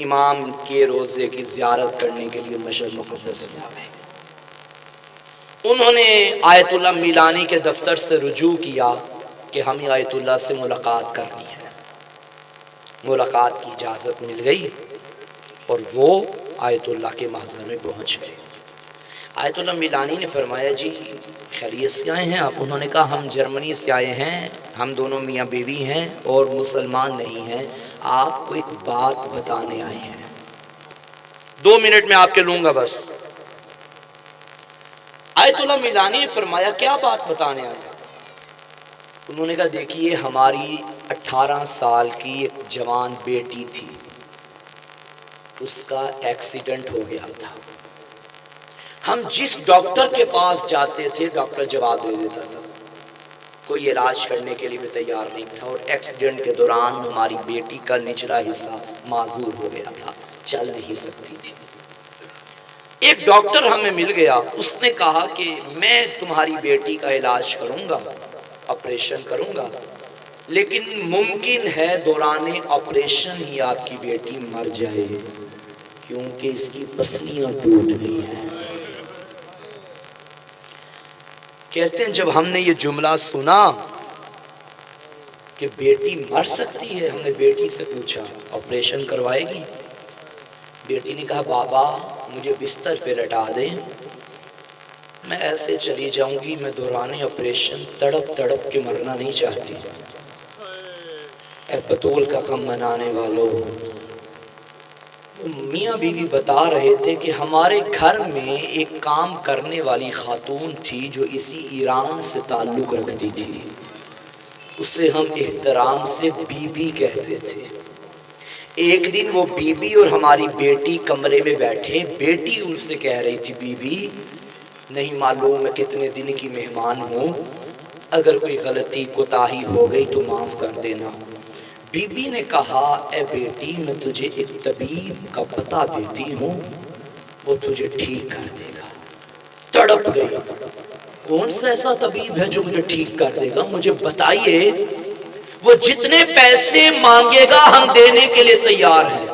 امام کے روزے کی زیارت کرنے کے لیے مشہد مقدس میں آئے. انہوں نے آیت اللہ میلانی کے دفتر سے رجوع کیا کہ ہمیں آیت اللہ سے ملاقات کرنی ہے. ملاقات کی اجازت مل گئی اور وہ آیت اللہ کے محضر میں پہنچ گئے. آیت اللہ میلانی نے فرمایا جی خیریت سے آئے ہیں آپ؟ انہوں نے کہا ہم جرمنی سے آئے ہیں، ہم دونوں میاں بیوی ہیں اور مسلمان نہیں ہیں، آپ کو ایک بات بتانے آئے ہیں. 2 منٹ میں آپ کے لوں گا بس. آیت اللہ میلانی نے فرمایا کیا بات بتانے آئے ہیں؟ انہوں نے کہا دیکھیے ہماری 18 سال کی ایک جوان بیٹی تھی، اس کا ایکسیڈنٹ ہو گیا تھا. ہم جس ڈاکٹر کے پاس جاتے تھے ڈاکٹر جواب دے دیتا تھا، کوئی علاج کرنے کے لیے بھی تیار نہیں تھا. اور ایکسیڈنٹ کے دوران ہماری بیٹی کا نچلا حصہ معذور ہو گیا تھا، چل نہیں سکتی تھی. ایک ڈاکٹر ہمیں مل گیا، اس نے کہا کہ میں تمہاری بیٹی کا علاج کروں گا، آپریشن کروں گا، لیکن ممکن ہے دوران آپریشن ہی آپ کی بیٹی مر جائے کیونکہ اس کی پسلیاں ٹوٹ گئی ہیں. کہتے ہیں جب ہم نے یہ جملہ سنا کہ بیٹی مر سکتی ہے، ہم نے بیٹی سے پوچھا آپریشن کروائے گی؟ بیٹی نے کہا بابا مجھے بستر پہ لٹا دیں، میں ایسے چلی جاؤں گی، میں دوران آپریشن تڑپ تڑپ کے مرنا نہیں چاہتی. اے بطول کا غم منانے والوں، میاں بیوی بتا رہے تھے کہ ہمارے گھر میں ایک کام کرنے والی خاتون تھی جو اسی ایران سے تعلق رکھتی تھی، اسے ہم احترام سے بی بی کہتے تھے. ایک دن وہ بی بی اور ہماری بیٹی کمرے میں بیٹھے، بیٹی ان سے کہہ رہی تھی بی بی نہیں معلوم میں کتنے دن کی مہمان ہوں، اگر کوئی غلطی کوتاہی ہو گئی تو معاف کر دینا. بی بی نے کہا اے بیٹی میں تجھے ایک طبیب کا پتہ دیتی ہوں، وہ تجھے ٹھیک کر دے گا. تڑپ گئی، کون سا ایسا طبیب ہے جو مجھے ٹھیک کر دے گا؟ مجھے بتائیے، وہ جتنے پیسے مانگے گا ہم دینے کے لیے تیار ہیں.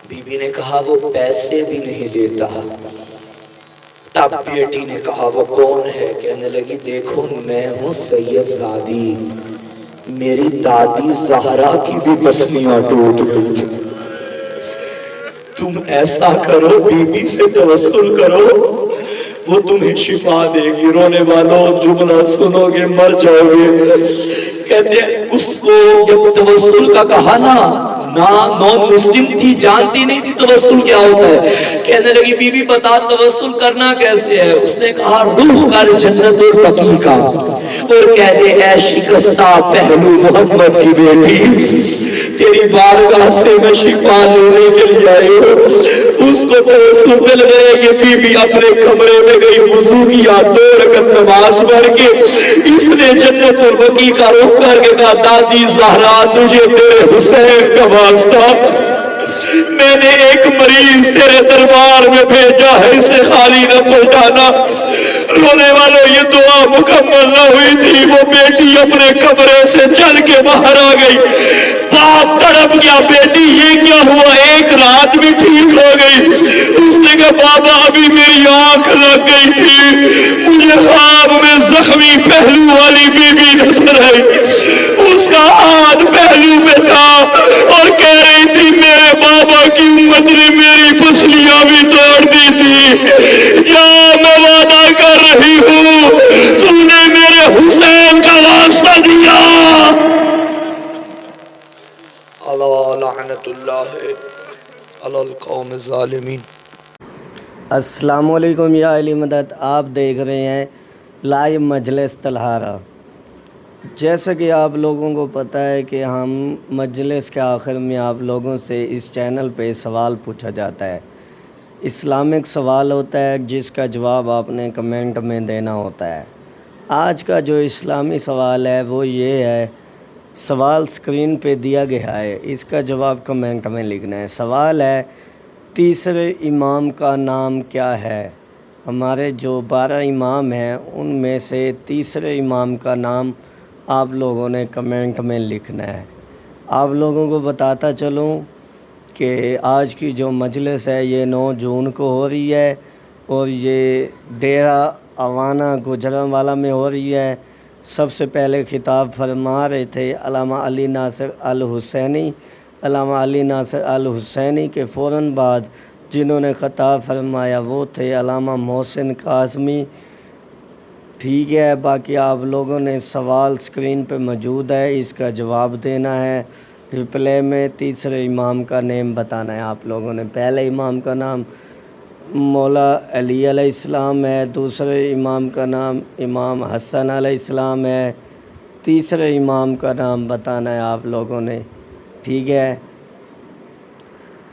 بی بی نے کہا وہ پیسے بھی نہیں دیتا. تب بیٹی نے کہا وہ کون ہے؟ کہنے لگی دیکھو میں ہوں سید زادی، میری دادی زہرا کی بھی پسلیاں ٹوٹ گئی. تم ایسا کرو بی بی سے توسل کرو، وہ تمہیں شفا دے گی. رونے والوں جملہ سنو گے مر جاؤ گے. کہتے ہیں اس کو جب توسل کا کہا نا، نان مسلم تھی، جانتی نہیں تھی توسل کیا ہوتا ہے. کہنے لگی بی بی بتا توسل کرنا کیسے ہے؟ اس نے کہا روح کر جنت البقیع کا اور کہہ دے اے شکستہ پہلو محمد کی بیٹی تیری بارگاہ سے میں شفا لینے کے لیے آئی ہوں. اس کو توسل مل گئے کہ بی بی اپنے کمرے میں گئی، وضو کیا، 2 رکعت نماز پڑھ کے اس نے جنت البقیع کا رخ کر کے کہا دادی زہرا تجھے تیرے حسین کا واسطہ، میں نے ایک مریض تیرے دربار میں بھیجا ہے، اسے خالی نہ پلٹانا. رونے والوں یہ دعا مکمل نہ ہوئی تھی، وہ بیٹی اپنے کمرے سے چل کے باہر آ گئی. باپ تڑپ گیا بیٹی یہ کیا ہوا؟ ایک رات میں ٹھیک ہو گئی. اس نے کہا بابا ابھی میری آنکھ لگ گئی تھی، مجھے خواب میں زخمی پہلو والی بی بی نظر آئی، اس کا ہاتھ پہلو میں تھا اور کہہ رہی تھی میرے بابا کی امت نے میری پسلیاں بھی توڑ دی تھی، جا میں وعدہ کر رہی ہوں تو نے میرے حسین کا واسطہ دیا. اللہ لعنت اللہ علی القوم الظالمین. السلام علیکم یا علی مدد، آپ دیکھ رہے ہیں لائیو مجلس تلہارا۔ جیسا کہ آپ لوگوں کو پتہ ہے کہ ہم مجلس کے آخر میں آپ لوگوں سے اس چینل پہ سوال پوچھا جاتا ہے، اسلامک سوال ہوتا ہے جس کا جواب آپ نے کمنٹ میں دینا ہوتا ہے۔ آج کا جو اسلامی سوال ہے وہ یہ ہے، سوال سکرین پہ دیا گیا ہے، اس کا جواب کمنٹ میں لکھنا ہے۔ سوال ہے، تیسرے امام کا نام کیا ہے؟ ہمارے جو 12 امام ہیں ان میں سے تیسرے امام کا نام آپ لوگوں نے کمنٹ میں لکھنا ہے۔ آپ لوگوں کو بتاتا چلوں کہ آج کی جو مجلس ہے یہ 9 جون کو ہو رہی ہے اور یہ ڈیرہ اوانہ گوجرانوالہ میں ہو رہی ہے۔ سب سے پہلے خطاب فرما رہے تھے علامہ علی ناصر الحسینی۔ علامہ علی ناصر الحسینی کے فوراً بعد جنہوں نے خطاب فرمایا وہ تھے علامہ محسن کاظمی۔ ٹھیک ہے، باقی آپ لوگوں نے سوال سکرین پہ موجود ہے، اس کا جواب دینا ہے۔ رپلے میں تیسرے امام کا نیم بتانا ہے آپ لوگوں نے۔ پہلے امام کا نام مولا علی علیہ السلام ہے، دوسرے امام کا نام امام حسن علیہ السلام ہے، تیسرے امام کا نام بتانا ہے آپ لوگوں نے۔ ٹھیک ہے،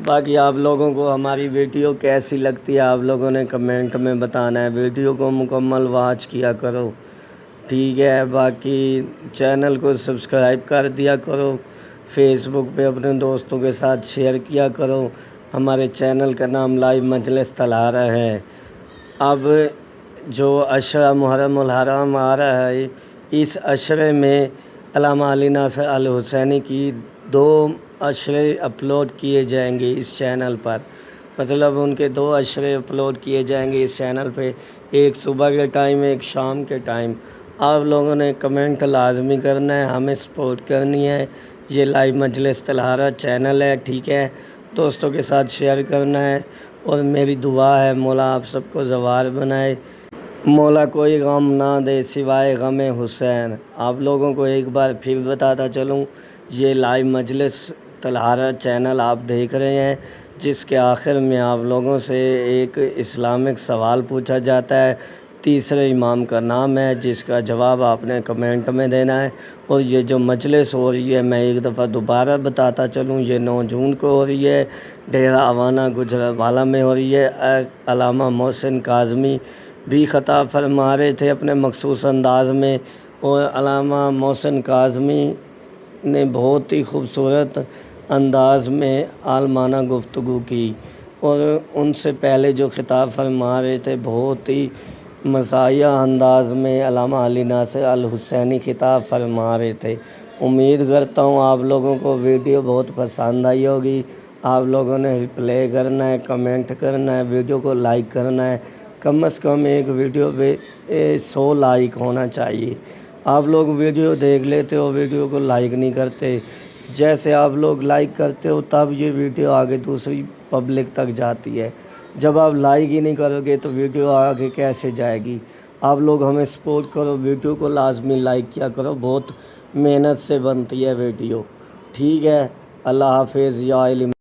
باقی آپ لوگوں کو ہماری ویڈیو کیسی لگتی ہے آپ لوگوں نے کمنٹ میں بتانا ہے۔ ویڈیو کو مکمل واچ کیا کرو، ٹھیک ہے۔ باقی چینل کو سبسکرائب کر دیا کرو، فیس بک پہ اپنے دوستوں کے ساتھ شیئر کیا کرو۔ ہمارے چینل کا نام لائیو مجلس تلہارا ہے۔ اب جو عشرہ محرم الحرام آ رہا ہے، اس عشرے میں علامہ علی ناصر الحسینی کی 2 عشرے اپلوڈ کیے جائیں گے اس چینل پر۔ مطلب ان کے 2 عشرے اپلوڈ کیے جائیں گے اس چینل پہ، ایک صبح کے ٹائم ایک شام کے ٹائم۔ آپ لوگوں نے کمنٹ لازمی کرنا ہے، ہمیں سپورٹ کرنی ہے۔ یہ لائیو مجلس تلہارا چینل ہے، ٹھیک ہے، دوستوں کے ساتھ شیئر کرنا ہے۔ اور میری دعا ہے مولا آپ سب کو زوار بنائے، مولا کوئی غم نہ دے سوائے غم حسین۔ آپ لوگوں کو ایک بار پھر بتاتا چلوں، یہ لائیو مجلس تلہارا چینل آپ دیکھ رہے ہیں جس کے آخر میں آپ لوگوں سے ایک اسلامک سوال پوچھا جاتا ہے، تیسرے امام کا نام ہے جس کا جواب آپ نے کمنٹ میں دینا ہے۔ اور یہ جو مجلس ہو رہی ہے میں ایک دفعہ دوبارہ بتاتا چلوں، یہ 9 جون کو ہو رہی ہے، ڈیرہ اوانہ گوجرانوالہ میں ہو رہی ہے۔ علامہ محسن کاظمی بھی خطاب فرما رہے تھے اپنے مخصوص انداز میں، اور علامہ محسن کاظمی نے بہت ہی خوبصورت انداز میں عالمانہ گفتگو کی، اور ان سے پہلے جو خطاب فرما رہے تھے بہت ہی مزاحیہ انداز میں علامہ علی ناصر الحسینی خطاب فرما رہے تھے۔ امید کرتا ہوں آپ لوگوں کو ویڈیو بہت پسند آئی ہوگی۔ آپ لوگوں نے رپلے کرنا ہے، کمنٹ کرنا ہے، ویڈیو کو لائک کرنا ہے۔ کم از کم ایک ویڈیو پہ 100 لائک ہونا چاہیے۔ آپ لوگ ویڈیو دیکھ لیتے ہو، ویڈیو کو لائک نہیں کرتے۔ جیسے آپ لوگ لائک کرتے ہو تب یہ ویڈیو آگے دوسری پبلک تک جاتی ہے۔ جب آپ لائک ہی نہیں کرو گے تو ویڈیو آگے کیسے جائے گی؟ آپ لوگ ہمیں سپورٹ کرو، ویڈیو کو لازمی لائک کیا کرو، بہت محنت سے بنتی ہے ویڈیو، ٹھیک ہے۔ اللہ حافظ یا علم۔